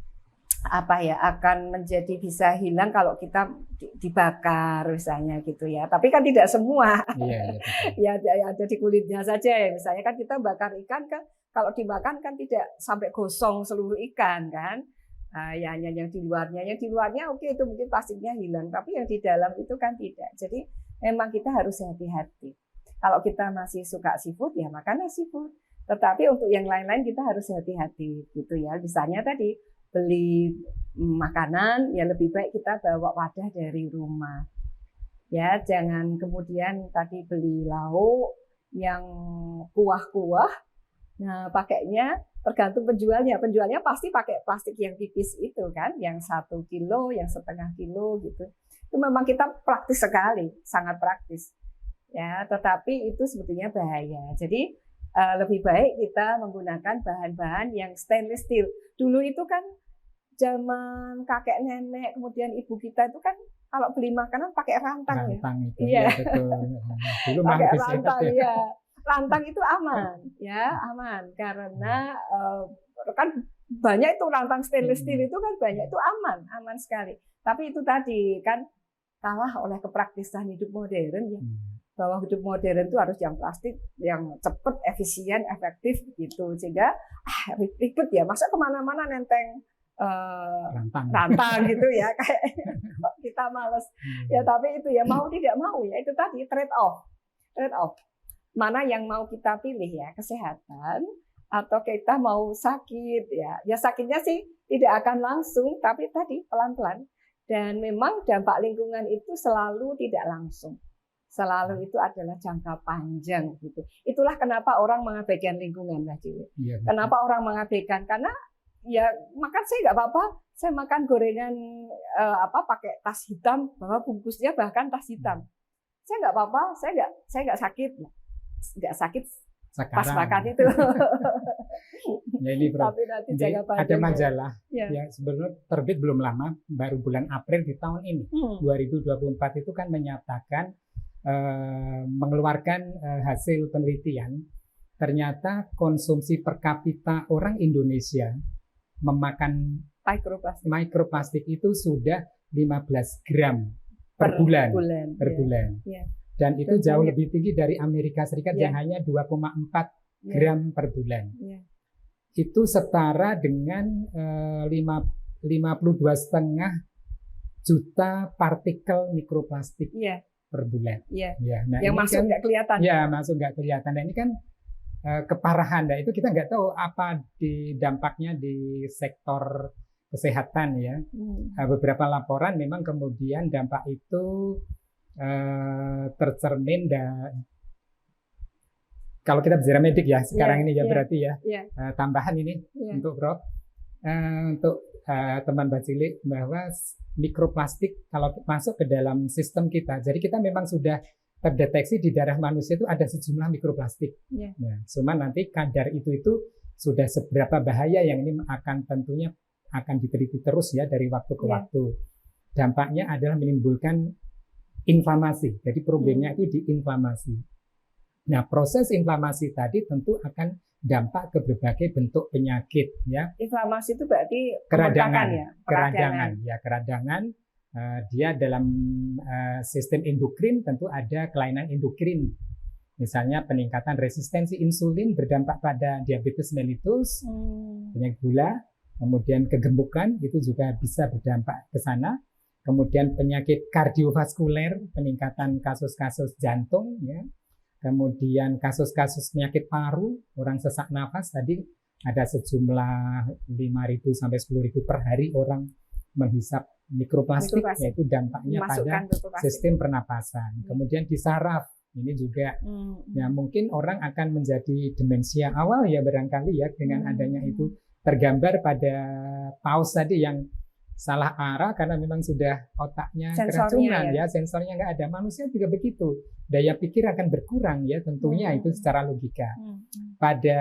akan menjadi bisa hilang kalau kita dibakar misalnya gitu ya. Tapi kan tidak semua. Ya ada di kulitnya saja ya. Misalnya kan kita bakar ikan kan kalau dimakan kan tidak sampai gosong seluruh ikan kan. Ya hanya yang di luarnya oke, itu mungkin plastiknya hilang, tapi yang di dalam itu kan tidak. Jadi memang kita harus hati-hati. Kalau kita masih suka seafood ya makanlah seafood. Tetapi untuk yang lain-lain kita harus hati-hati gitu ya. Misalnya tadi beli makanan ya lebih baik kita bawa wadah dari rumah. Ya, jangan kemudian tadi beli lauk yang kuah-kuah. Nah, pakainya tergantung penjualnya. Penjualnya pasti pakai plastik yang tipis itu kan, yang 1 kilo, yang setengah kilo gitu. Itu memang kita praktis sekali, sangat praktis. Ya, tetapi itu sebetulnya bahaya. Jadi lebih baik kita menggunakan bahan-bahan yang stainless steel. Dulu itu kan zaman kakek nenek, kemudian ibu kita itu kan kalau beli makanan pakai rantang ya. Itu, iya, betul. Dulu pakai rantang ya. Rantang itu aman, ya aman karena kan banyak itu rantang stainless steel itu kan banyak, itu aman sekali. Tapi itu tadi kan kalah oleh kepraktisan hidup modern ya. bahwa hidup modern itu harus yang plastik, yang cepat, efisien, efektif gitu. Sehingga ribet ya, masa kemana-mana nenteng rantang gitu ya, kayak kita males. Ya tapi itu ya mau tidak mau ya itu tadi trade off. Mana yang mau kita pilih ya, kesehatan atau kita mau sakit ya. Ya sakitnya sih tidak akan langsung, tapi tadi pelan-pelan. Dan memang dampak lingkungan itu selalu tidak langsung. Selalu itu adalah jangka panjang gitu. Itulah kenapa orang mengabaikan lingkungan, Mbak Ciwi. Ya, kenapa orang mengabaikan? Karena ya makan saya nggak apa-apa. Saya makan gorengan pakai tas hitam, bahwa bungkusnya bahkan tas hitam. Saya nggak apa-apa. Saya nggak sakit. Nggak sakit sekarang. Pas makan itu. Ya ini Bro, tapi nanti jangka panjang. ada majalah ya. yang sebenarnya terbit belum lama, baru bulan April di tahun ini, 2024 itu kan menyatakan mengeluarkan hasil penelitian, ternyata konsumsi per kapita orang Indonesia memakan mikroplastik itu sudah 15 gram per bulan. Ya. Dan itu jauh lebih tinggi dari Amerika Serikat yang hanya 2,4 gram per bulan. Ya. Itu setara dengan 52,5 juta partikel mikroplastik per bulan. Ya. Nah, yang masuk nggak kelihatan. Ya, masuk nggak kelihatan. Dan ini kan keparahan. Nah, itu kita nggak tahu apa dampaknya di sektor kesehatan ya. Beberapa laporan memang kemudian dampak itu tercermin kalau kita bicara medik ya sekarang ini ya berarti ya tambahan ini untuk Prof, untuk teman Mbak Cilik, bahwa mikroplastik kalau masuk ke dalam sistem kita, jadi kita memang sudah terdeteksi di darah manusia itu ada sejumlah mikroplastik. Nah, cuma nanti kadar itu sudah seberapa bahaya yang ini akan tentunya akan diteliti terus ya dari waktu ke waktu. Dampaknya adalah menimbulkan inflamasi. Jadi problemnya itu di inflamasi. Nah, proses inflamasi tadi tentu akan dampak ke berbagai bentuk penyakit ya. Inflamasi itu berarti keradangan. Dia dalam sistem endokrin tentu ada kelainan endokrin. Misalnya peningkatan resistensi insulin berdampak pada diabetes mellitus, penyakit gula, kemudian kegemukan itu juga bisa berdampak ke sana. Kemudian penyakit kardiovaskuler, peningkatan kasus-kasus jantung ya. Kemudian kasus-kasus penyakit paru, orang sesak nafas tadi ada sejumlah 5.000 sampai 10.000 per hari orang menghisap mikroplastik, yaitu dampaknya pada sistem pernapasan. Kemudian di saraf ini juga ya mungkin orang akan menjadi demensia awal ya barangkali ya dengan adanya itu, tergambar pada paus tadi yang salah arah karena memang sudah otaknya keracunan ya, sensornya nggak ada. Manusia juga begitu, daya pikir akan berkurang ya tentunya itu secara logika. Pada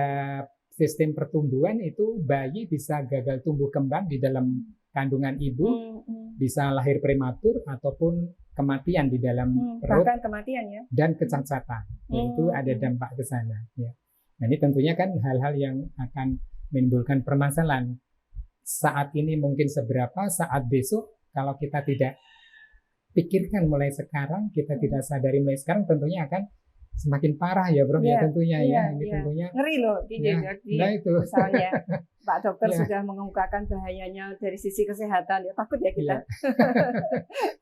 sistem pertumbuhan itu bayi bisa gagal tumbuh kembang di dalam kandungan ibu, bisa lahir prematur ataupun kematian di dalam perut, bahkan kematian ya, dan kecacatan. Itu ada dampak ke sana ya. Nah, ini tentunya kan hal-hal yang akan menimbulkan permasalahan. Saat ini mungkin seberapa, saat besok kalau kita tidak pikirkan mulai sekarang, kita tidak sadari mulai sekarang, tentunya akan semakin parah ya Bro ya tentunya ya. Ini tentunya ngeri loh nah itu. Misalnya Pak Dokter sudah mengemukakan bahayanya dari sisi kesehatan, ya takut ya kita.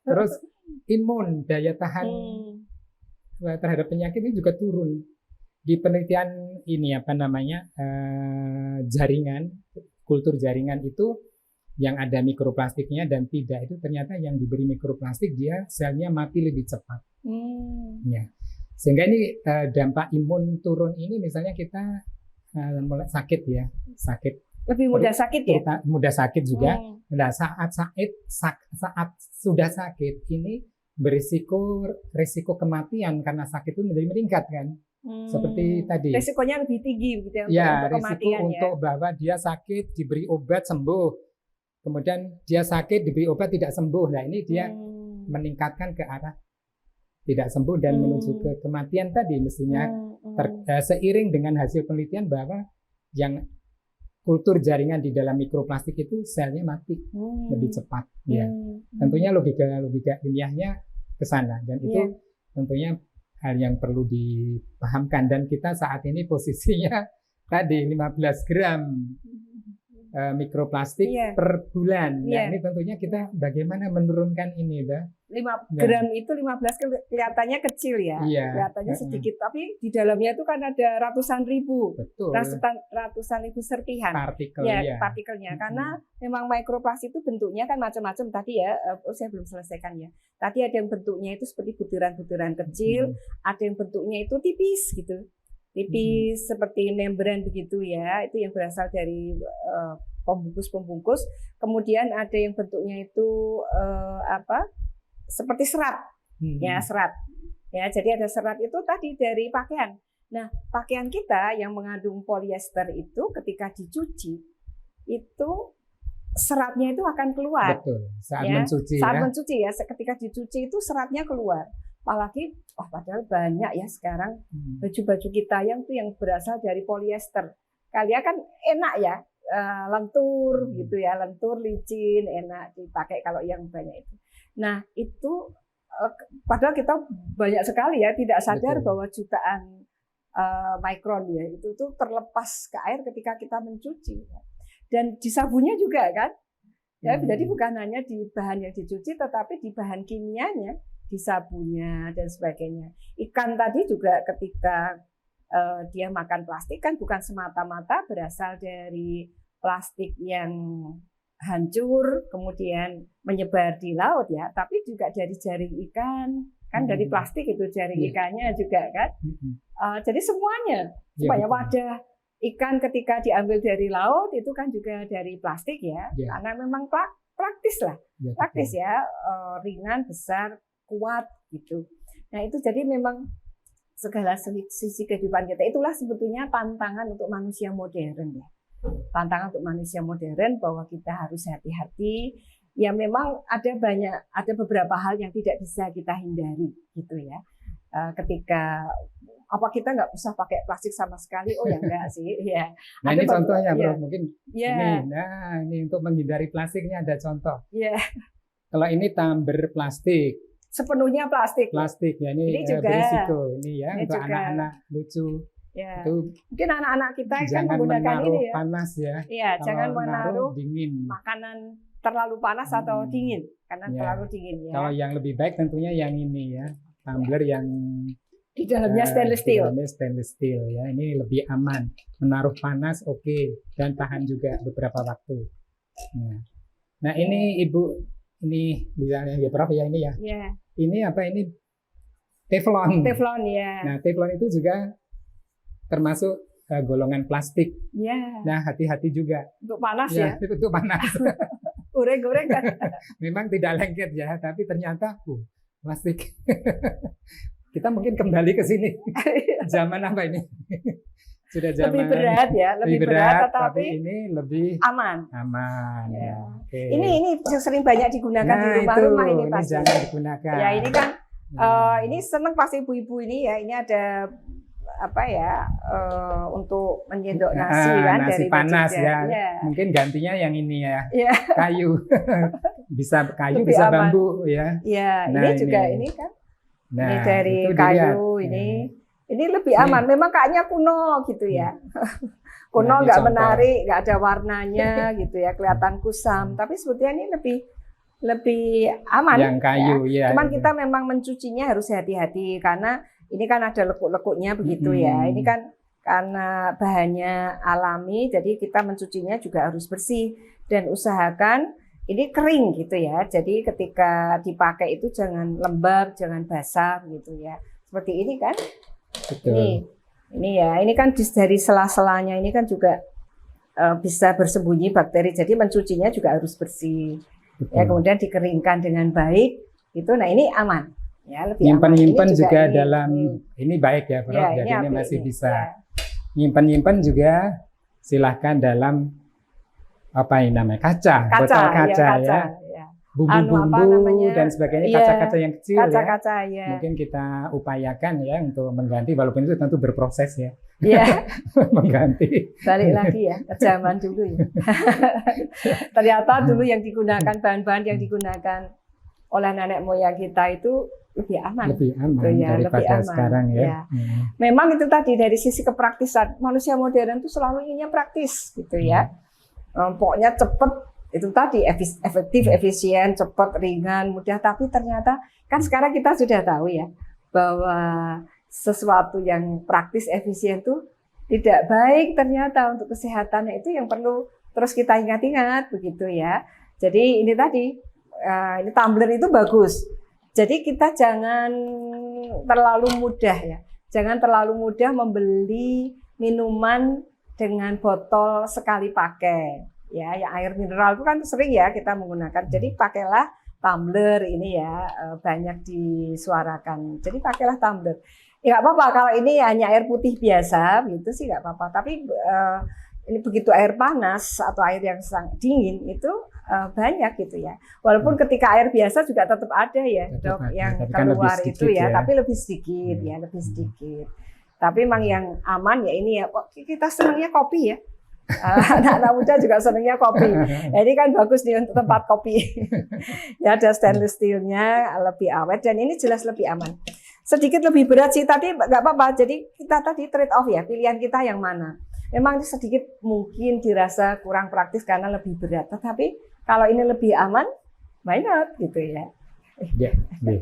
Terus imun, daya tahan terhadap penyakit ini juga turun. Di penelitian ini jaringan, kultur jaringan itu yang ada mikroplastiknya dan tidak, itu ternyata yang diberi mikroplastik dia selnya mati lebih cepat. Ya. Sehingga ini dampak imun turun ini, misalnya kita mulai sakit ya, lebih mudah sakit ya, mudah sakit juga. Nah, saat sudah sakit ini risiko kematian karena sakit itu menjadi meningkat kan. Seperti tadi. Risikonya lebih tinggi gitu ya, untuk kematian untuk bahwa dia sakit diberi obat sembuh. Kemudian dia sakit diberi obat tidak sembuh. Nah, ini dia meningkatkan ke arah tidak sembuh dan menuju ke kematian tadi mestinya. Seiring dengan hasil penelitian bahwa yang kultur jaringan di dalam mikroplastik itu selnya mati lebih cepat ya. Tentunya logika ilmiahnya ke sana dan itu tentunya hal yang perlu dipahamkan, dan kita saat ini posisinya tadi 15 gram mikroplastik Iya. per bulan. Iya. Nah, ini tentunya kita bagaimana menurunkan ini, Mbak? 5 gram itu 15 kelihatannya kecil ya, Iya. kelihatannya sedikit, tapi di dalamnya itu kan ada ratusan ribu, Betul. ratusan ribu serpihan. Partikel Ya, ya. partikelnya. Karena memang mikroplastik itu bentuknya kan macam-macam tadi ya. Saya belum selesaikan ya. Tadi ada yang bentuknya itu seperti butiran-butiran kecil, ada yang bentuknya itu tipis gitu. Tipis seperti membran begitu ya. Itu yang berasal dari pembungkus-pembungkus. Kemudian ada yang bentuknya itu seperti serat. Ya, serat. Ya, jadi ada serat itu tadi dari pakaian. Nah, pakaian kita yang mengandung polyester itu ketika dicuci itu seratnya itu akan keluar. Betul. Saat Ya, mencuci saat ya. mencuci ya, ketika dicuci itu seratnya keluar. Apalagi, padahal banyak ya sekarang baju-baju kita yang berasal dari polyester. Kalian kan enak ya, lentur gitu ya, lentur, licin, enak dipakai kalau yang banyak itu. Nah itu padahal kita banyak sekali ya tidak sadar. Betul. Bahwa jutaan mikron ya itu tuh terlepas ke air ketika kita mencuci. Dan di sabunnya juga kan. Ya, jadi bukan hanya di bahan yang dicuci, tetapi di bahan kimianya, di sabunnya dan sebagainya. Ikan tadi juga ketika dia makan plastik kan bukan semata-mata berasal dari plastik yang hancur kemudian menyebar di laut ya, tapi juga dari jaring ikan kan, dari plastik itu jaring ikannya juga kan. Jadi semuanya, supaya wadah ikan ketika diambil dari laut itu kan juga dari plastik ya, karena memang praktis lah, praktis ya, ringan, besar, kuat gitu. Nah itu jadi memang segala sisi kehidupan kita itulah sebetulnya tantangan untuk manusia modern ya. Tantangan untuk manusia modern bahwa kita harus hati-hati. Ya memang ada beberapa hal yang tidak bisa kita hindari gitu ya. Ketika kita nggak usah pakai plastik sama sekali? Oh ya enggak sih. Ya. Nah ini contohnya bro, mungkin ya. Ini untuk menghindari plastiknya ada contoh. Ya. Kalau ini tumbler plastik. Sepenuhnya plastik. Plastik ya, ini juga berisiko ini ya, ini untuk anak-anak lucu. Ya. Itu mungkin anak-anak kita kan menggunakan ini ya. Panas ya. Iya, jangan menaruh dingin. Makanan terlalu panas atau dingin, karena terlalu dingin ya. Kalau yang lebih baik tentunya yang ini ya, tumbler yang di dalamnya stainless steel. Di dalamnya stainless steel ya, ini lebih aman. Menaruh panas oke, dan tahan juga beberapa waktu. Nah ini Ibu, ini misalnya ya Prof ya ini ya. Iya. Ini apa ini? Teflon. Teflon ya. Nah teflon itu juga termasuk golongan plastik. Ya. Nah hati-hati juga. Untuk panas ya. Untuk panas. Goreng-goreng kan. Memang tidak lengket ya, tapi ternyata plastik. Kita mungkin kembali ke sini. Zaman apa ini? Sudah zaman lebih berat ya, lebih berat, tapi ini lebih aman. Aman ya. Okay. Ini sering banyak digunakan di rumah-rumah ini pasti. Jangan digunakan. Ya ini kan ini seneng pasti ibu-ibu ini ya. Ini ada untuk menyendok nasi kan, nasi dari panas ya. Mungkin gantinya yang ini ya. Kayu. Bisa kayu, lebih bisa aman. Bambu ya. Ya, nah, ini juga ini kan. Nah, ini dari kayu ini. Ini lebih aman. Memang kayaknya kuno gitu ya. Kuno nggak menarik, nggak ada warnanya gitu ya, kelihatan kusam. Tapi sebetulnya ini lebih aman. Yang kayu ya. Cuman kita memang mencucinya harus hati-hati karena ini kan ada lekuk-lekuknya begitu ya. Ini kan karena bahannya alami, jadi kita mencucinya juga harus bersih dan usahakan ini kering gitu ya. Jadi ketika dipakai itu jangan lembab, jangan basah gitu ya. Seperti ini kan. Betul. Ini ya, ini kan dari sela-selanya ini kan juga bisa bersembunyi bakteri. Jadi mencucinya juga harus bersih. Betul. Ya, kemudian dikeringkan dengan baik. Itu, nah ini aman. Ya, lebih nyimpan juga ini, dalam ini baik ya, Prof. Ya, jadi ini masih bisa. Ya. Nyimpan juga silahkan dalam apa ini namanya botol kaca ya. Bumbu-bumbu dan sebagainya, kaca-kaca yang kecil kaca-kaca, ya. Mungkin kita upayakan ya untuk mengganti, walaupun itu tentu berproses ya. Iya. Mengganti. Balik lagi ya ke zaman dulu ya. Ternyata dulu yang digunakan bahan-bahan yang digunakan oleh nenek moyang kita itu lebih aman. Lebih aman Gitu ya, daripada lebih aman. sekarang ya. Ya. Memang itu tadi dari sisi kepraktisan, manusia modern itu selalu inginnya praktis gitu ya. Pokoknya cepet, itu tadi efektif, efisien, cepat, ringan, mudah. Tapi ternyata kan sekarang kita sudah tahu ya bahwa sesuatu yang praktis, efisien itu tidak baik ternyata untuk kesehatannya. Itu yang perlu terus kita ingat-ingat begitu ya. Jadi ini tadi, ini tumbler itu bagus. Jadi kita jangan terlalu mudah ya. Jangan terlalu mudah membeli minuman dengan botol sekali pakai. Ya, yang air mineral itu kan sering ya kita menggunakan. Jadi pakailah tumbler ini ya, banyak disuarakan. Jadi pakailah tumbler. Ya nggak apa-apa kalau ini hanya air putih biasa, gitu sih nggak apa-apa. Tapi ini begitu air panas atau air yang sangat dingin itu banyak gitu ya. Walaupun ketika air biasa juga tetap ada ya, dok, yang keluar itu ya, tapi lebih sedikit ya, lebih sedikit. Tapi memang yang aman ya ini ya. Kita senangnya kopi ya. Anak-anak muda juga senangnya kopi. Ya, ini kan bagus nih untuk tempat kopi. Ya ada stainless steelnya, lebih awet dan ini jelas lebih aman. Sedikit lebih berat sih tadi nggak apa-apa. Jadi kita tadi trade off ya, pilihan kita yang mana. Memang sedikit mungkin dirasa kurang praktis karena lebih berat. Tetapi kalau ini lebih aman, why not gitu ya. Ya,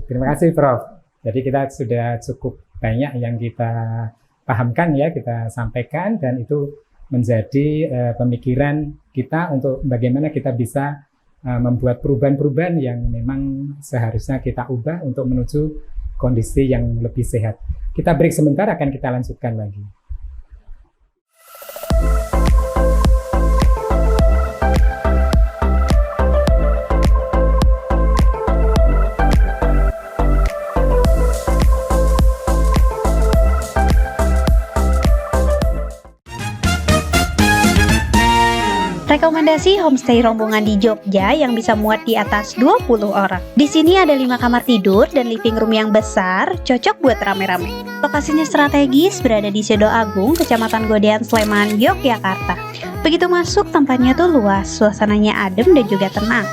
terima kasih Prof. Jadi kita sudah cukup banyak yang kita pahamkan ya, kita sampaikan dan itu menjadi pemikiran kita untuk bagaimana kita bisa membuat perubahan-perubahan yang memang seharusnya kita ubah untuk menuju kondisi yang lebih sehat. Kita break sebentar, akan kita lanjutkan lagi. Rekomendasi homestay rombongan di Jogja yang bisa muat di atas 20 orang. Di sini ada 5 kamar tidur dan living room yang besar, cocok buat rame-rame. Lokasinya strategis, berada di Sedo Agung, Kecamatan Godean, Sleman, Yogyakarta. Begitu masuk, tempatnya tuh luas, suasananya adem dan juga tenang.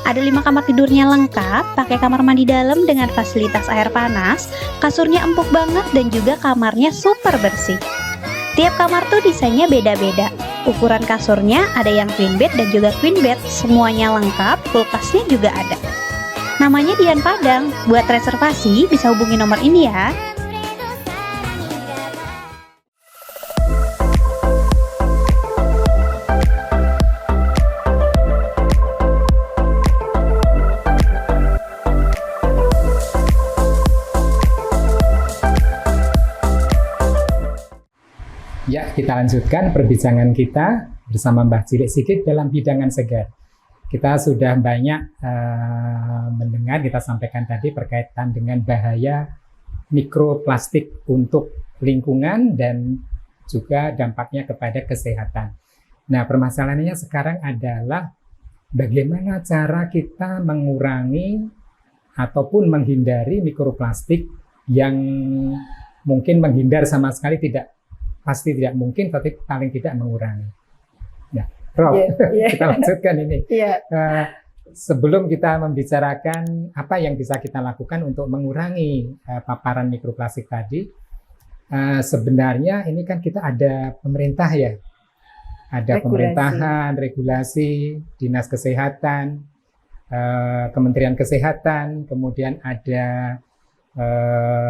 Ada 5 kamar tidurnya lengkap, pakai kamar mandi dalam dengan fasilitas air panas, kasurnya empuk banget dan juga kamarnya super bersih. Tiap kamar tuh desainnya beda-beda. Ukuran kasurnya ada yang queen bed dan juga queen bed, semuanya lengkap, kulkasnya juga ada. Namanya Dian Padang. Buat reservasi bisa hubungi nomor ini ya. Ya, kita lanjutkan perbincangan kita bersama Mbah Cilik Sigit dalam hidangan segar. Kita sudah banyak mendengar, kita sampaikan tadi berkaitan dengan bahaya mikroplastik untuk lingkungan dan juga dampaknya kepada kesehatan. Nah, permasalahannya sekarang adalah bagaimana cara kita mengurangi ataupun menghindari mikroplastik yang mungkin menghindar sama sekali pasti tidak mungkin, tapi paling tidak mengurangi. Nah, Prof, kita lanjutkan ini. Sebelum kita membicarakan apa yang bisa kita lakukan untuk mengurangi paparan mikroplastik tadi, sebenarnya ini kan kita ada pemerintah ya, ada pemerintahan, regulasi, dinas kesehatan, Kementerian Kesehatan, kemudian ada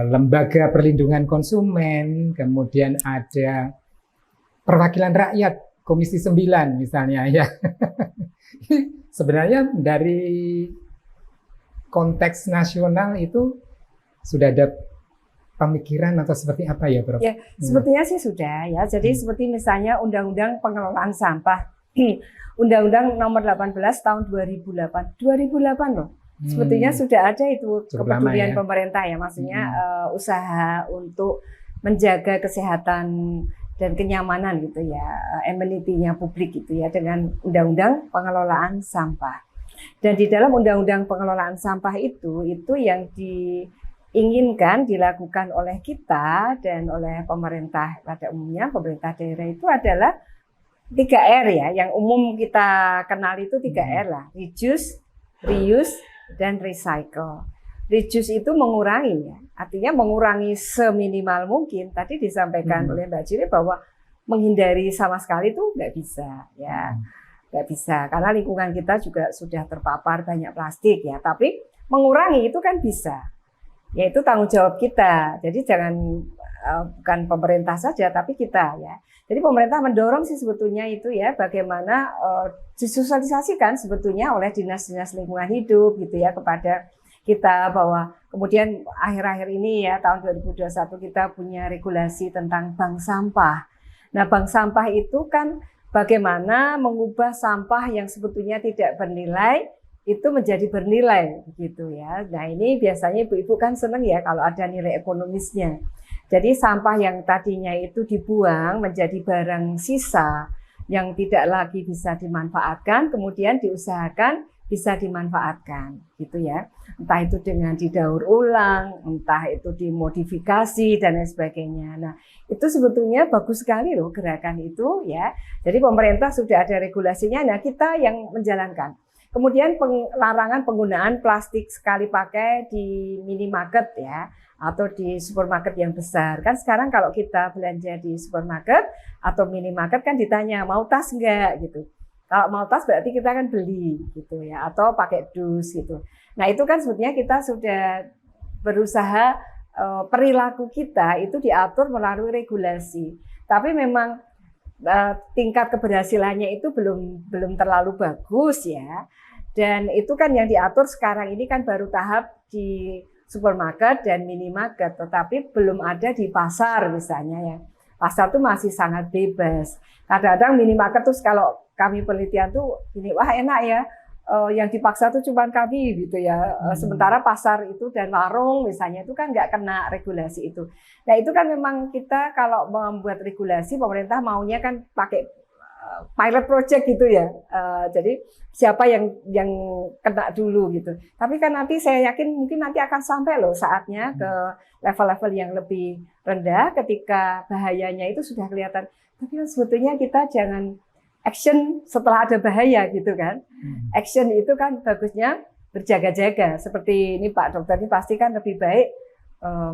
lembaga perlindungan konsumen, kemudian ada perwakilan rakyat, Komisi 9 misalnya ya. Sebenarnya dari konteks nasional itu sudah ada pemikiran atau seperti apa ya, Prof? Ya, sepertinya sih sudah ya. Jadi seperti misalnya Undang-Undang Pengelolaan Sampah, Undang-Undang Nomor 18 Tahun 2008 loh. Sepertinya sudah ada itu kepedulian ya pemerintah ya, maksudnya usaha untuk menjaga kesehatan dan kenyamanan gitu ya, amenity-nya publik gitu ya, dengan Undang-Undang Pengelolaan Sampah. Dan di dalam Undang-Undang Pengelolaan Sampah itu yang diinginkan dilakukan oleh kita dan oleh pemerintah pada umumnya, pemerintah daerah itu adalah 3R ya, yang umum kita kenal itu 3R lah, reduce, reuse, dan recycle. Reduce itu mengurangi ya, artinya mengurangi seminimal mungkin. Tadi disampaikan oleh Mbak Ciri bahwa menghindari sama sekali itu nggak bisa ya, nggak bisa karena lingkungan kita juga sudah terpapar banyak plastik ya. Tapi mengurangi itu kan bisa, yaitu tanggung jawab kita. Jadi jangan bukan pemerintah saja tapi kita ya. Jadi pemerintah mendorong sih sebetulnya itu ya, bagaimana disosialisasikan sebetulnya oleh dinas-dinas lingkungan hidup gitu ya kepada kita, bahwa kemudian akhir-akhir ini ya tahun 2021 kita punya regulasi tentang bank sampah. Nah, bank sampah itu kan bagaimana mengubah sampah yang sebetulnya tidak bernilai itu menjadi bernilai gitu ya. Nah, ini biasanya ibu-ibu kan senang ya kalau ada nilai ekonomisnya. Jadi sampah yang tadinya itu dibuang menjadi barang sisa yang tidak lagi bisa dimanfaatkan, kemudian diusahakan bisa dimanfaatkan gitu ya. Entah itu dengan didaur ulang, entah itu dimodifikasi dan lain sebagainya. Nah, itu sebetulnya bagus sekali loh gerakan itu ya. Jadi pemerintah sudah ada regulasinya, nah kita yang menjalankan. Kemudian larangan penggunaan plastik sekali pakai di minimarket ya, atau di supermarket yang besar. Kan sekarang kalau kita belanja di supermarket atau minimarket kan ditanya mau tas enggak gitu. Kalau mau tas berarti kita kan beli gitu ya, atau pakai dus gitu. Nah itu kan sebetulnya kita sudah berusaha perilaku kita itu diatur melalui regulasi. Tapi memang tingkat keberhasilannya itu belum terlalu bagus ya. Dan itu kan yang diatur sekarang ini kan baru tahap di supermarket dan minimarket, tetapi belum ada di pasar misalnya ya. Pasar tuh masih sangat bebas. Kadang-kadang minimarket tuh kalau kami penelitian tuh ini wah enak ya, yang dipaksa tuh cuma kami gitu ya. Sementara pasar itu dan warung misalnya itu kan nggak kena regulasi itu. Nah itu kan memang kita kalau membuat regulasi pemerintah maunya kan pakai pilot project gitu ya. Jadi siapa yang kena dulu gitu. Tapi kan nanti saya yakin mungkin nanti akan sampai loh saatnya ke level-level yang lebih rendah ketika bahayanya itu sudah kelihatan. Tapi kan sebetulnya kita jangan action setelah ada bahaya gitu kan. Action itu kan bagusnya berjaga-jaga. Seperti ini Pak Dokter ini pasti kan lebih baik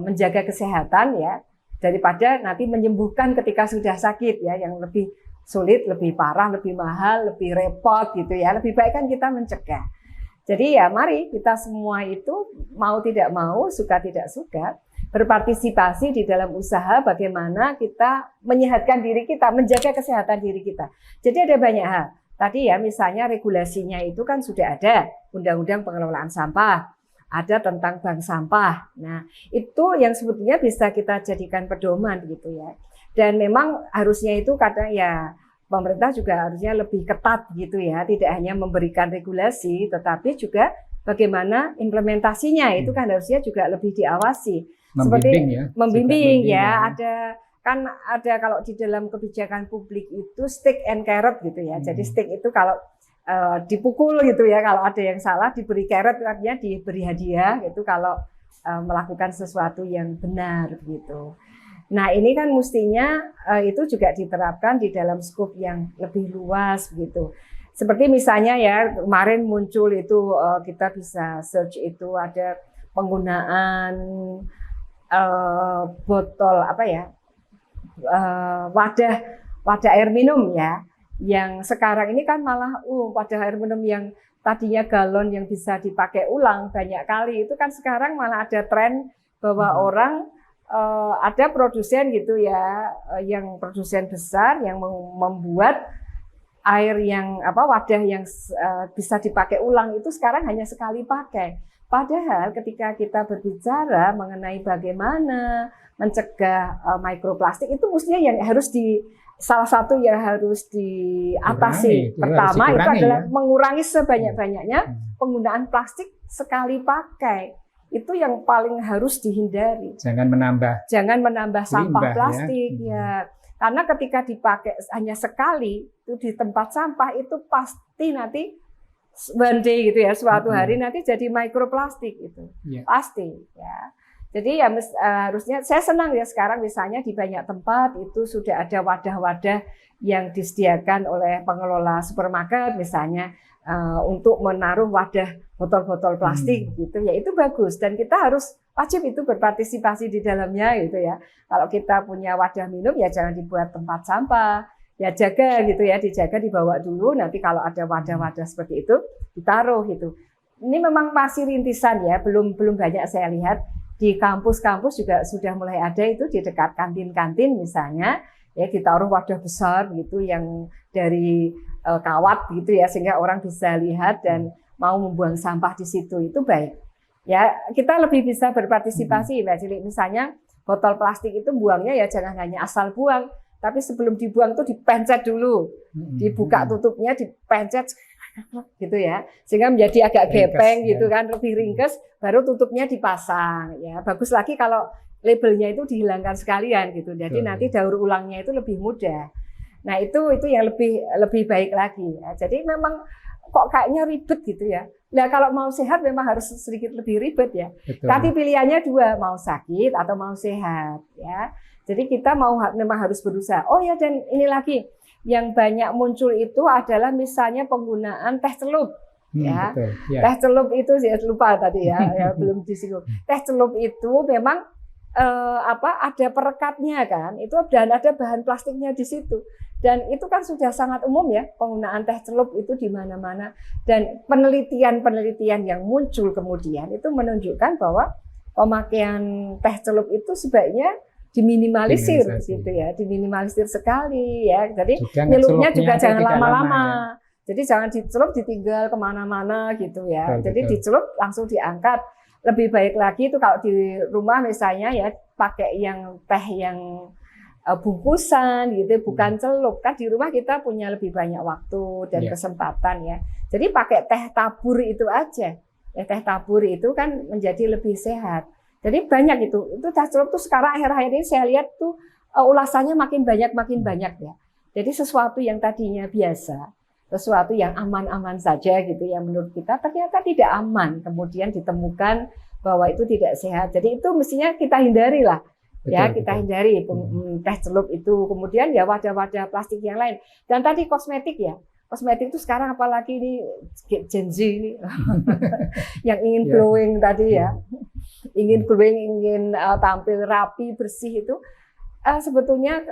menjaga kesehatan ya daripada nanti menyembuhkan ketika sudah sakit ya, yang lebih sulit, lebih parah, lebih mahal, lebih repot gitu ya. Lebih baik kan kita mencegah. Jadi ya mari kita semua itu mau tidak mau, suka tidak suka berpartisipasi di dalam usaha bagaimana kita menyehatkan diri kita, menjaga kesehatan diri kita. Jadi ada banyak hal. Tadi ya misalnya regulasinya itu kan sudah ada, Undang-Undang Pengelolaan Sampah, ada tentang bank sampah. Nah itu yang sebetulnya bisa kita jadikan pedoman gitu ya. Dan memang harusnya itu kadang ya pemerintah juga harusnya lebih ketat gitu ya, tidak hanya memberikan regulasi, tetapi juga bagaimana implementasinya itu kan harusnya juga lebih diawasi. Membimbing ya. Membimbing ya, ada kalau di dalam kebijakan publik itu stick and carrot gitu ya. Jadi stick itu kalau dipukul gitu ya, kalau ada yang salah diberi carrot artinya diberi hadiah gitu kalau melakukan sesuatu yang benar gitu. Nah ini kan mestinya itu juga diterapkan di dalam skop yang lebih luas gitu. Seperti misalnya ya kemarin muncul itu kita bisa search itu ada penggunaan botol apa ya, wadah air minum ya, yang sekarang ini kan malah wadah air minum yang tadinya galon yang bisa dipakai ulang banyak kali itu kan sekarang malah ada tren bahwa orang ada produsen gitu ya, yang produsen besar yang membuat air yang wadah yang bisa dipakai ulang itu sekarang hanya sekali pakai. Padahal ketika kita berbicara mengenai bagaimana mencegah mikroplastik itu mestinya yang harus salah satu yang harus diatasi pertama itu adalah mengurangi sebanyak-banyaknya penggunaan plastik sekali pakai. Itu yang paling harus dihindari. Jangan menambah sampah plastik ya. Karena ketika dipakai hanya sekali itu di tempat sampah itu pasti nanti one day gitu ya, suatu hari nanti jadi mikroplastik itu. Pasti ya. Jadi ya harusnya saya senang ya sekarang misalnya di banyak tempat itu sudah ada wadah-wadah yang disediakan oleh pengelola supermarket misalnya untuk menaruh wadah botol-botol plastik gitu ya, itu bagus dan kita harus wajib itu berpartisipasi di dalamnya gitu ya. Kalau kita punya wadah minum ya jangan dibuat tempat sampah, ya jaga gitu ya, dijaga, dibawa dulu, nanti kalau ada wadah-wadah seperti itu ditaruh gitu. Ini memang masih rintisan ya, belum banyak saya lihat. Di kampus-kampus juga sudah mulai ada itu di dekat kantin-kantin misalnya, ya ditaruh wadah besar gitu yang dari kawat gitu ya, sehingga orang bisa lihat dan mau membuang sampah di situ, itu baik. Ya, kita lebih bisa berpartisipasi Mbak Cilik. Misalnya botol plastik itu buangnya ya jangan hanya asal buang, tapi sebelum dibuang tuh dipencet dulu. Dibuka tutupnya, dipencet gitu ya. Sehingga menjadi agak gepeng gitu kan, lebih ringkes, baru tutupnya dipasang ya. Bagus lagi kalau labelnya itu dihilangkan sekalian gitu. Jadi nanti daur ulangnya itu lebih mudah. Nah, itu yang lebih baik lagi ya. Jadi memang kok kayaknya ribet gitu ya. Nah, kalau mau sehat memang harus sedikit lebih ribet ya. Tapi pilihannya dua, mau sakit atau mau sehat ya. Jadi kita memang harus berusaha. Oh ya, dan ini lagi yang banyak muncul itu adalah misalnya penggunaan teh celup ya. Ya. Teh celup itu saya lupa tadi ya belum disinggung. Teh celup itu memang ada perekatnya kan, itu dan ada bahan plastiknya di situ. Dan itu kan sudah sangat umum ya, penggunaan teh celup itu di mana-mana. Dan penelitian yang muncul kemudian itu menunjukkan bahwa pemakaian teh celup itu sebaiknya diminimalisir gitu ya, diminimalisir sekali ya. Jadi nyelupnya juga jangan lama-lama. Jadi jangan dicelup ditinggal kemana-mana gitu ya. Jadi dicelup langsung diangkat. Lebih baik lagi itu kalau di rumah misalnya ya pakai yang teh yang bungkusan gitu, bukan celup. Kan di rumah kita punya lebih banyak waktu dan kesempatan ya. Jadi pakai teh tabur itu aja. Ya, teh tabur itu kan menjadi lebih sehat. Jadi banyak itu teh celup tuh sekarang akhir-akhir ini saya lihat tuh ulasannya makin banyak ya. Jadi sesuatu yang tadinya biasa, sesuatu yang aman-aman saja gitu ya menurut kita ternyata tidak aman. Kemudian ditemukan bahwa itu tidak sehat. Jadi itu mestinya kita hindari lah. Ya, kita hindari teh celup itu. Kemudian ya wadah-wadah plastik yang lain. Dan tadi kosmetik ya. Kosmetik itu sekarang apalagi ini Gen Z ini yang ingin glowing tadi ya. Ingin glowing, ingin tampil rapi, bersih itu sebetulnya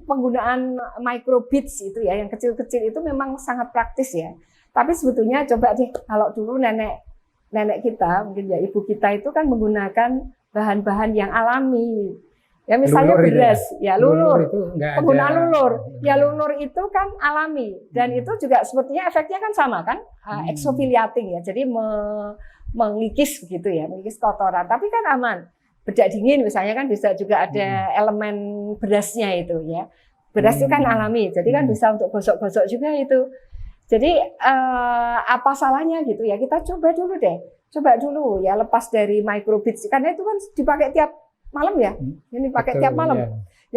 penggunaan microbeads itu ya, yang kecil-kecil itu memang sangat praktis ya. Tapi sebetulnya coba deh kalau dulu nenek kita, mungkin ya ibu kita itu kan menggunakan bahan-bahan yang alami. Ya misalnya lulur beras, ya lulur. Penggunaan lulur. Ya lulur itu kan alami dan itu juga sebetulnya efeknya kan sama kan, exfoliating ya. Jadi mengikis begitu ya, mengikis kotoran. Tapi kan aman. Bedak dingin misalnya kan bisa juga ada elemen berasnya itu ya. Beras itu kan alami, jadi kan bisa untuk gosok-gosok juga itu. Jadi apa salahnya gitu ya, kita coba dulu deh. Coba dulu ya, lepas dari microbeads karena itu kan dipakai tiap malam ya. Ini pakai tiap malam. Ya.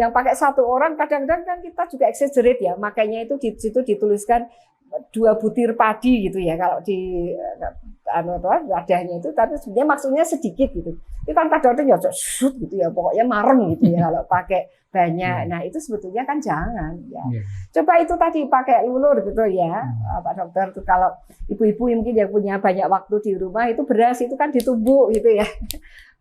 Yang pakai satu orang kadang-kadang kan kita juga exaggerate ya. Makanya itu di situ dituliskan 2 butir padi gitu ya kalau di wadahnya itu, tapi sebenarnya maksudnya sedikit gitu. Itu kan kadang-kadang ya shoot gitu ya, pokoknya marem gitu ya kalau pakai banyak. Nah, itu sebetulnya kan jangan ya. Coba itu tadi pakai lulur gitu ya. Pak Dokter tuh kalau ibu-ibu yang mungkin yang punya banyak waktu di rumah itu beras itu kan ditumbuk gitu ya.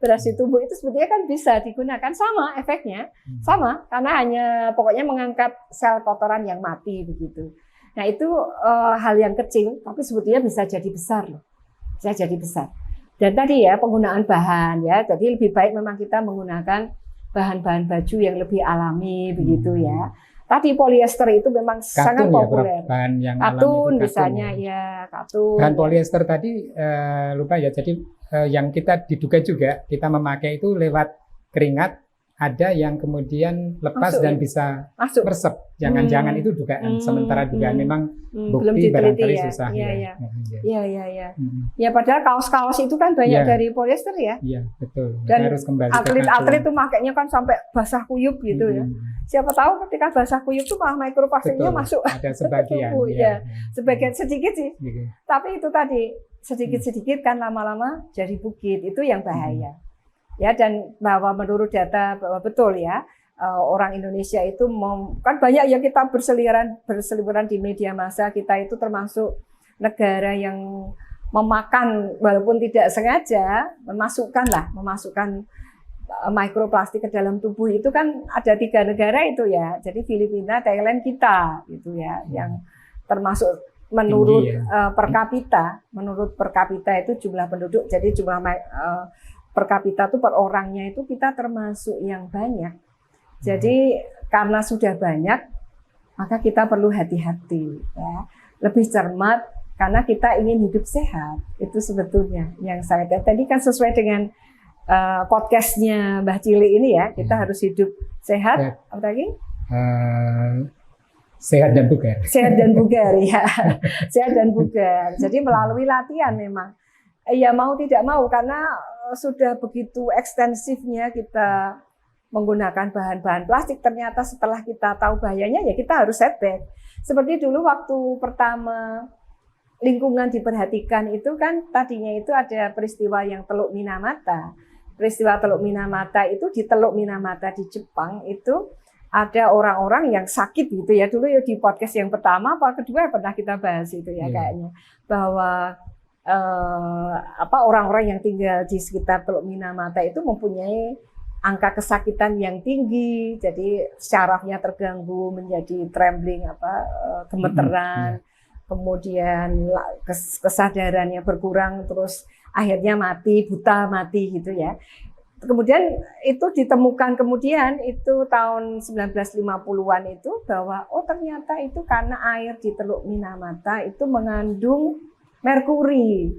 Beras ditumbuk itu sebetulnya kan bisa digunakan sama efeknya. Sama karena hanya pokoknya mengangkat sel kotoran yang mati begitu. Nah, itu hal yang kecil tapi sebetulnya bisa jadi besar loh. Bisa jadi besar. Dan tadi ya penggunaan bahan ya. Jadi lebih baik memang kita menggunakan bahan-bahan baju yang lebih alami begitu ya. Tadi polyester itu memang sangat populer. Bahan yang katun misalnya ya, katun. Bahan polyester tadi lupa ya. Jadi yang kita diduga juga kita memakai itu lewat keringat, ada yang kemudian lepas dan bisa meresap. Jangan-jangan itu dugaan sementara dugaan memang bukti barangkali susah. Iya. Ya padahal kaos-kaos itu kan banyak dari polyester ya. Iya, betul. Dan harus kembali atlet-atlet itu makanya kan sampai basah kuyup gitu ya. Siapa tahu ketika basah kuyup itu malah mikroplastiknya masuk. Ada sebagian. Sebagian sedikit sih. Tapi itu tadi sedikit-sedikit kan lama-lama jadi bukit, itu yang bahaya. Ya, dan bahwa menurut data bahwa betul ya, orang Indonesia itu kan banyak yang kita berseliweran di media massa, kita itu termasuk negara yang memakan walaupun tidak sengaja memasukkan mikroplastik ke dalam tubuh itu kan ada 3 negara itu ya. Jadi Filipina, Thailand, kita gitu ya, yang termasuk menurut Tinggi, ya. menurut per kapita itu jumlah penduduk. Jadi jumlah per kapita itu per orangnya itu kita termasuk yang banyak. Jadi karena sudah banyak, maka kita perlu hati-hati ya, lebih cermat karena kita ingin hidup sehat. Itu sebetulnya yang saya tadi kan sesuai dengan podcastnya Mbah Cili ini ya, kita harus hidup sehat. Ya. Apa lagi? Sehat dan bugar. Sehat dan bugar ya, sehat dan bugar. Jadi melalui latihan memang, ya mau tidak mau karena sudah begitu ekstensifnya kita menggunakan bahan-bahan plastik. Ternyata setelah kita tahu bahayanya ya kita harus setback. Seperti dulu waktu pertama lingkungan diperhatikan itu kan tadinya itu ada peristiwa yang Teluk Minamata. Peristiwa Teluk Minamata itu di Teluk Minamata di Jepang itu ada orang-orang yang sakit gitu ya. Dulu ya di podcast yang pertama apa kedua pernah kita bahas itu ya kayaknya, bahwa orang-orang yang tinggal di sekitar Teluk Minamata itu mempunyai angka kesakitan yang tinggi. Jadi syarafnya terganggu, menjadi trembling gemeteran. Kemudian kesadarannya berkurang, terus akhirnya buta mati gitu ya. Kemudian itu ditemukan kemudian itu tahun 1950-an itu bahwa ternyata itu karena air di Teluk Minamata itu mengandung merkuri.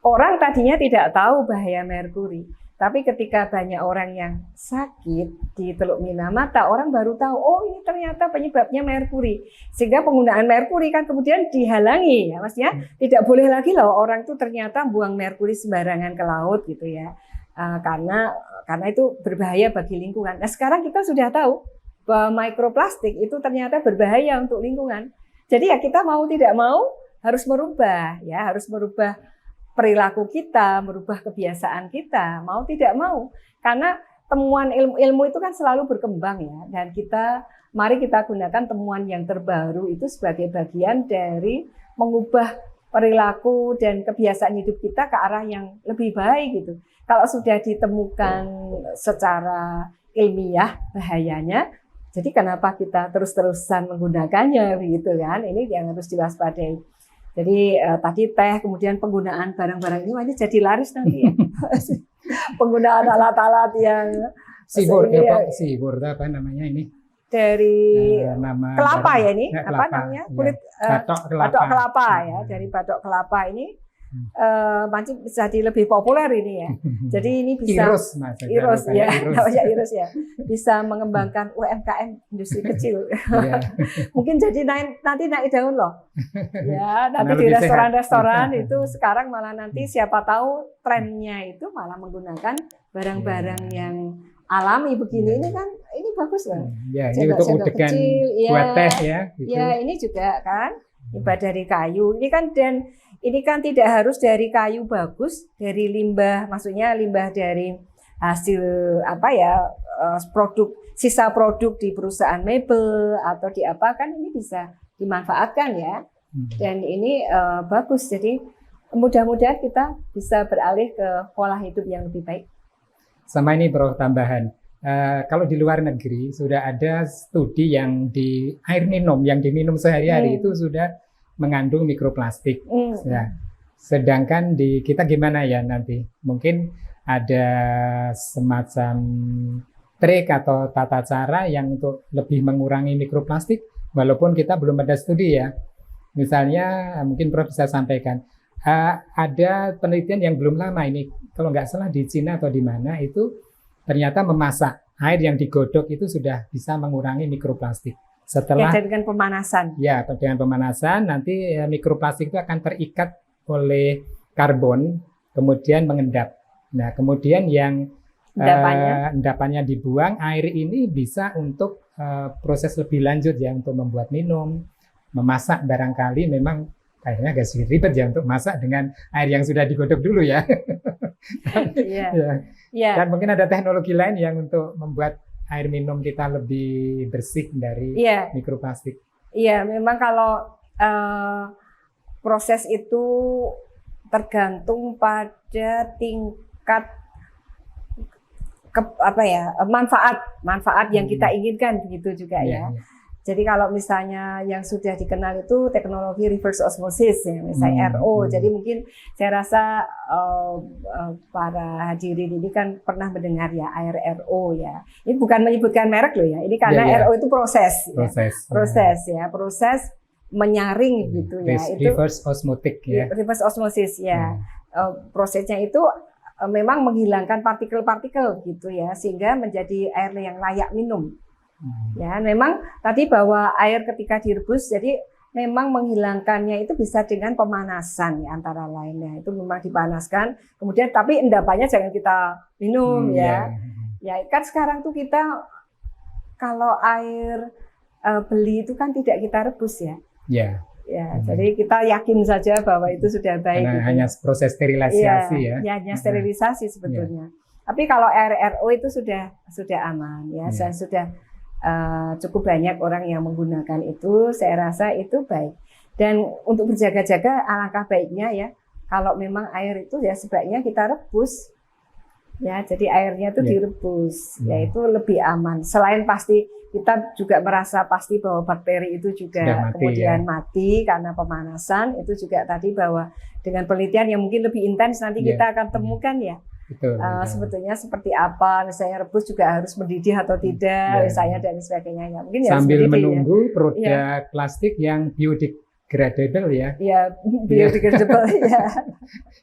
Orang tadinya tidak tahu bahaya merkuri. Tapi ketika banyak orang yang sakit di Teluk Minamata, orang baru tahu, ini ternyata penyebabnya merkuri. Sehingga penggunaan merkuri kan kemudian dihalangi, ya Mas ya. Tidak boleh lagi loh orang itu ternyata buang merkuri sembarangan ke laut gitu ya. Karena itu berbahaya bagi lingkungan. Nah sekarang kita sudah tahu bahwa mikroplastik itu ternyata berbahaya untuk lingkungan. Jadi ya kita mau tidak mau harus merubah, ya harus merubah perilaku kita, merubah kebiasaan kita, mau tidak mau. Karena temuan ilmu itu kan selalu berkembang ya, dan mari kita gunakan temuan yang terbaru itu sebagai bagian dari mengubah perilaku dan kebiasaan hidup kita ke arah yang lebih baik gitu. Kalau sudah ditemukan secara ilmiah bahayanya, jadi kenapa kita terus-terusan menggunakannya begitu kan? Ini yang harus diwaspadai. Jadi tadi teh, kemudian penggunaan barang-barang ini jadi laris nanti ya. Penggunaan alat-alat yang sibur apa namanya ini? Dari nama kelapa barang, ya ini, kelapa, apa namanya? Kulit batok kelapa ya, dari batok kelapa ini mancing bisa jadi lebih populer ini ya. Jadi ini bisa Irus ya, namanya Irus ya. Bisa mengembangkan UMKM industri kecil. Mungkin jadi nanti naik daun loh. Ya, nanti di restoran-restoran itu sekarang malah nanti siapa tahu trennya itu malah menggunakan barang-barang yang alami begini. Ini kan ini bagus loh. Ya, ini untuk udegan buat teh ya. Gitu. Ya, ini juga kan limbah dari kayu. Ini kan tidak harus dari kayu bagus, dari limbah, maksudnya limbah dari hasil sisa produk di perusahaan mebel atau di apa kan ini bisa dimanfaatkan ya. Dan ini bagus. Jadi mudah-mudahan kita bisa beralih ke pola hidup yang lebih baik. Sama ini Bro tambahan. Kalau di luar negeri sudah ada studi yang di air minum yang diminum sehari-hari itu sudah mengandung mikroplastik. Ya. Sedangkan di kita gimana ya nanti? Mungkin ada semacam trik atau tata cara yang untuk lebih mengurangi mikroplastik, walaupun kita belum ada studi ya. Misalnya mungkin Prof bisa sampaikan, ada penelitian yang belum lama ini, kalau nggak salah di Cina atau di mana itu ternyata memasak air yang digodok itu sudah bisa mengurangi mikroplastik. Setelah dengan pemanasan. Ya, dengan pemanasan nanti mikroplastik itu akan terikat oleh karbon, kemudian mengendap. Nah, kemudian yang endapannya dibuang, air ini bisa untuk proses lebih lanjut ya, untuk membuat minum, memasak barangkali memang kayaknya agak sedikit ribet ya untuk masak dengan air yang sudah digodok dulu ya. Dan mungkin ada teknologi lain yang untuk membuat air minum kita lebih bersih dari mikroplastik. Iya, memang kalau proses itu tergantung pada tingkat manfaat yang kita inginkan begitu juga ya. Jadi kalau misalnya yang sudah dikenal itu teknologi reverse osmosis ya, misalnya RO. Jadi mungkin saya rasa para hadirin ini kan pernah mendengar ya air RO ya. Ini bukan menyebutkan merek loh ya. Ini karena RO itu proses menyaring gitu ya. Itu reverse osmotic ya. Reverse osmosis ya. Prosesnya itu memang menghilangkan partikel-partikel gitu ya, sehingga menjadi air yang layak minum. Ya, memang tadi bahwa air ketika direbus, jadi memang menghilangkannya itu bisa dengan pemanasan ya, antara lainnya itu memang dipanaskan. Kemudian tapi endapannya jangan kita minum ya. Ya kan sekarang tuh kita kalau air beli itu kan tidak kita rebus ya. Jadi kita yakin saja bahwa itu sudah baik. Karena hanya proses sterilisasi ya. Hanya sterilisasi sebetulnya. Tapi kalau air RO itu sudah aman ya. Dan sudah cukup banyak orang yang menggunakan itu, saya rasa itu baik. Dan untuk berjaga-jaga alangkah baiknya ya, kalau memang air itu ya sebaiknya kita rebus. Ya, jadi airnya itu direbus, ya itu lebih aman. Selain pasti kita juga merasa pasti bahwa bakteri itu juga kemudian mati karena pemanasan, itu juga tadi bahwa dengan penelitian yang mungkin lebih intens nanti kita akan temukan ya. Sebetulnya seperti apa, misalnya rebus juga harus mendidih atau tidak, misalnya dan sebagainya. Ya, mungkin sambil menunggu produk plastik yang biodegradable ya. Iya, biodegradable ya.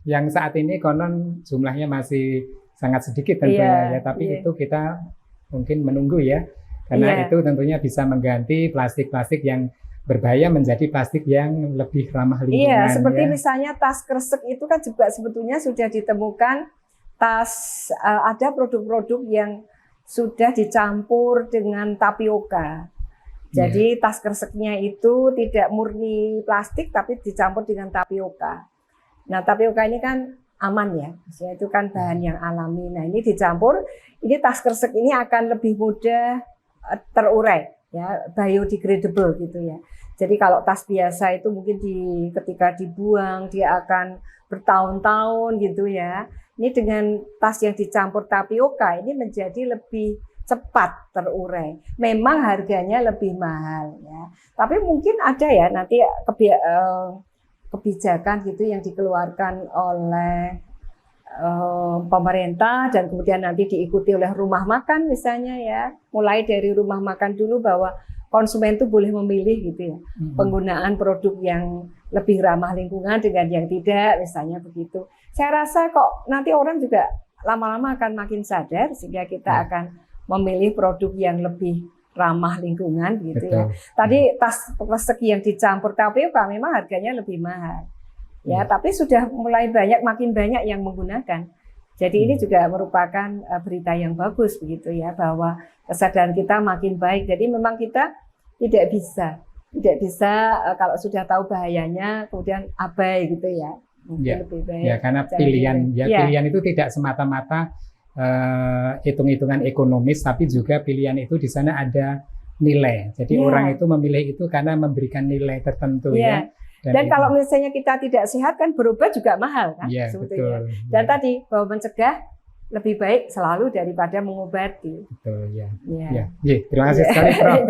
Yang saat ini konon jumlahnya masih sangat sedikit tentunya ya, tapi itu kita mungkin menunggu ya, karena itu tentunya bisa mengganti plastik-plastik yang berbahaya menjadi plastik yang lebih ramah lingkungan. Iya, seperti misalnya tas kresek itu kan juga sebetulnya sudah ditemukan ada produk-produk yang sudah dicampur dengan tapioka. Jadi tas kreseknya itu tidak murni plastik tapi dicampur dengan tapioka. Nah, tapioka ini kan aman ya, maksudnya itu kan bahan yang alami. Nah, ini dicampur, ini tas kresek ini akan lebih mudah terurai ya, biodegradable gitu ya. Jadi kalau tas biasa itu mungkin ketika dibuang dia akan bertahun-tahun gitu ya. Ini dengan tas yang dicampur tapioka ini menjadi lebih cepat terurai. Memang harganya lebih mahal ya. Tapi mungkin ada ya nanti kebijakan gitu yang dikeluarkan oleh pemerintah dan kemudian nanti diikuti oleh rumah makan misalnya ya. Mulai dari rumah makan dulu bahwa konsumen itu boleh memilih gitu ya. Penggunaan produk yang lebih ramah lingkungan dengan yang tidak, misalnya begitu. Saya rasa kok nanti orang juga lama-lama akan makin sadar sehingga kita akan memilih produk yang lebih ramah lingkungan gitu ya. Tadi tas kresek yang dicampur tapioka memang harganya lebih mahal. Ya, tapi sudah mulai makin banyak yang menggunakan. Jadi ini juga merupakan berita yang bagus begitu ya, bahwa kesadaran kita makin baik. Jadi memang kita tidak bisa kalau sudah tahu bahayanya kemudian abai gitu ya. Lebih baik. Ya, karena pilihan itu tidak semata-mata hitung-hitungan ekonomis, tapi juga pilihan itu di sana ada nilai. Jadi orang itu memilih itu karena memberikan nilai tertentu ya. Dan kalau misalnya kita tidak sehat kan berobat juga mahal kan sebetulnya. Dan tadi bahwa mencegah lebih baik selalu daripada mengobati. Betul ya. Terima kasih sekali Prof.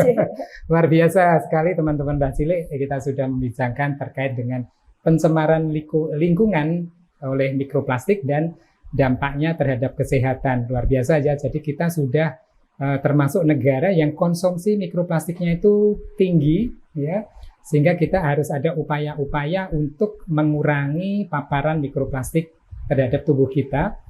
Luar biasa sekali teman-teman Mbak Cilik, kita sudah membincangkan terkait dengan pencemaran lingkungan oleh mikroplastik dan dampaknya terhadap kesehatan. Luar biasa aja. Jadi kita sudah termasuk negara yang konsumsi mikroplastiknya itu tinggi ya. Sehingga kita harus ada upaya-upaya untuk mengurangi paparan mikroplastik terhadap tubuh kita.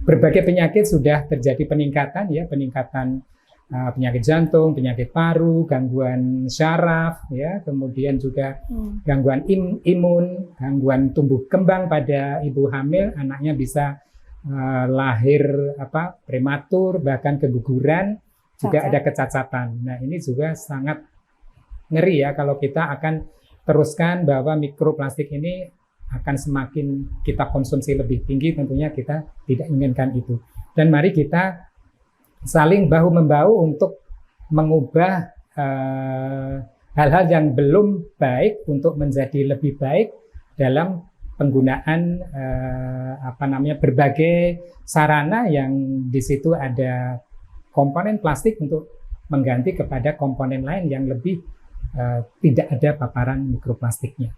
Berbagai penyakit sudah terjadi peningkatan ya, penyakit jantung, penyakit paru, gangguan syaraf ya, kemudian juga gangguan imun, gangguan tumbuh kembang pada ibu hamil, anaknya bisa lahir prematur, bahkan keguguran, juga ada kecacatan. Nah, ini juga sangat ngeri ya kalau kita akan teruskan bahwa mikroplastik ini akan semakin kita konsumsi lebih tinggi, tentunya kita tidak inginkan itu. Dan mari kita saling bahu-membahu untuk mengubah hal-hal yang belum baik untuk menjadi lebih baik dalam penggunaan berbagai sarana yang di situ ada komponen plastik untuk mengganti kepada komponen lain yang lebih tidak ada paparan mikroplastiknya.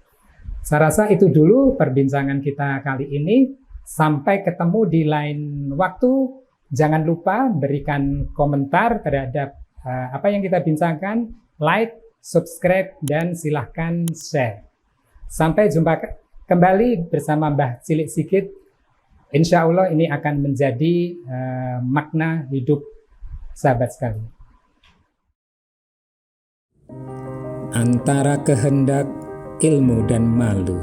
Saya rasa itu dulu perbincangan kita kali ini. Sampai ketemu di lain waktu. Jangan lupa berikan komentar terhadap apa yang kita bincangkan, like, subscribe, dan silahkan share. Sampai jumpa kembali bersama Mbah Cilik Sigit. Insya Allah ini akan menjadi makna hidup sahabat sekalian. Antara kehendak, ilmu, dan malu.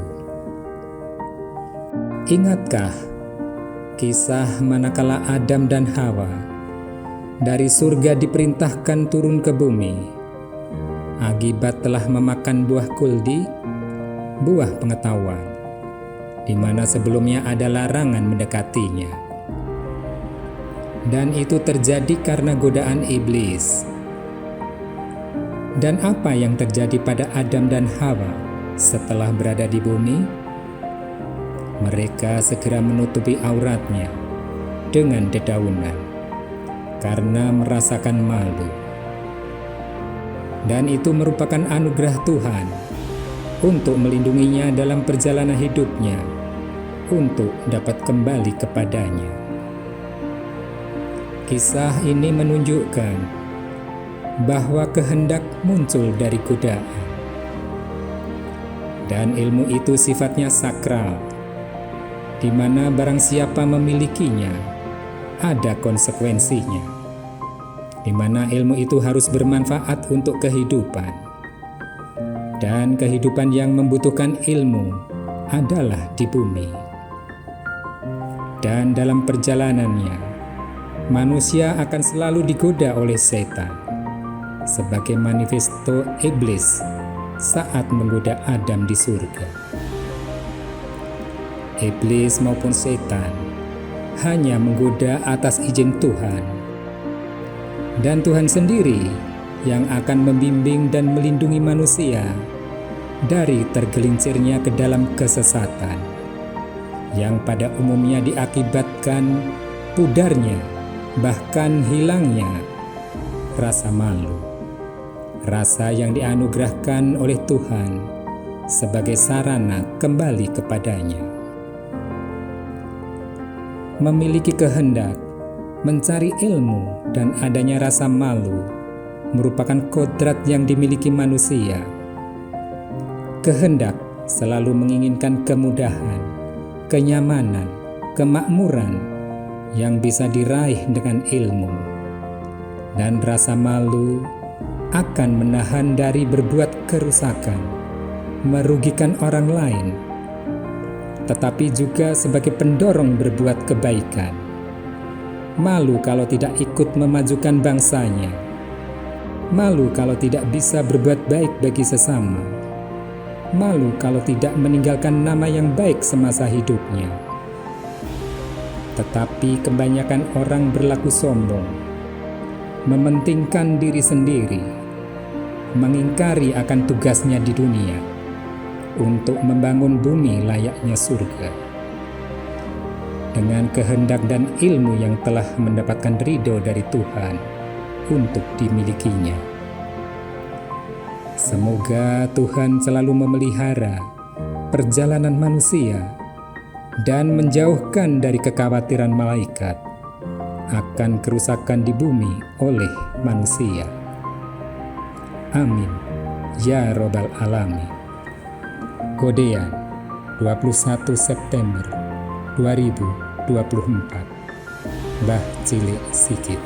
Ingatkah kisah manakala Adam dan Hawa dari surga diperintahkan turun ke bumi akibat telah memakan buah kuldi, buah pengetahuan, di mana sebelumnya ada larangan mendekatinya. Dan itu terjadi karena godaan iblis. Dan apa yang terjadi pada Adam dan Hawa setelah berada di bumi? Mereka segera menutupi auratnya dengan dedaunan karena merasakan malu. Dan itu merupakan anugerah Tuhan untuk melindunginya dalam perjalanan hidupnya untuk dapat kembali kepadanya. Kisah ini menunjukkan bahwa kehendak muncul dari godaan, dan ilmu itu sifatnya sakral, di mana barang siapa memilikinya ada konsekuensinya, di mana ilmu itu harus bermanfaat untuk kehidupan, dan kehidupan yang membutuhkan ilmu adalah di bumi. Dan dalam perjalanannya, manusia akan selalu digoda oleh setan sebagai manifesto iblis saat menggoda Adam di surga. Iblis maupun setan hanya menggoda atas izin Tuhan, dan Tuhan sendiri yang akan membimbing dan melindungi manusia dari tergelincirnya ke dalam kesesatan yang pada umumnya diakibatkan pudarnya, bahkan hilangnya rasa malu, rasa yang dianugerahkan oleh Tuhan sebagai sarana kembali kepadanya. Memiliki kehendak, mencari ilmu, dan adanya rasa malu merupakan kodrat yang dimiliki manusia. Kehendak selalu menginginkan kemudahan, kenyamanan, kemakmuran yang bisa diraih dengan ilmu. Dan rasa malu akan menahan dari berbuat kerusakan, merugikan orang lain, tetapi juga sebagai pendorong berbuat kebaikan. Malu kalau tidak ikut memajukan bangsanya. Malu kalau tidak bisa berbuat baik bagi sesama. Malu kalau tidak meninggalkan nama yang baik semasa hidupnya. Tetapi kebanyakan orang berlaku sombong, mementingkan diri sendiri, mengingkari akan tugasnya di dunia untuk membangun bumi layaknya surga. Dengan kehendak dan ilmu yang telah mendapatkan ridho dari Tuhan untuk dimilikinya. Semoga Tuhan selalu memelihara perjalanan manusia dan menjauhkan dari kekhawatiran malaikat akan kerusakan di bumi oleh manusia. Amin. Ya Robbal Alamin. Kodean 21 September 2024. Mbah Cilik Sigit.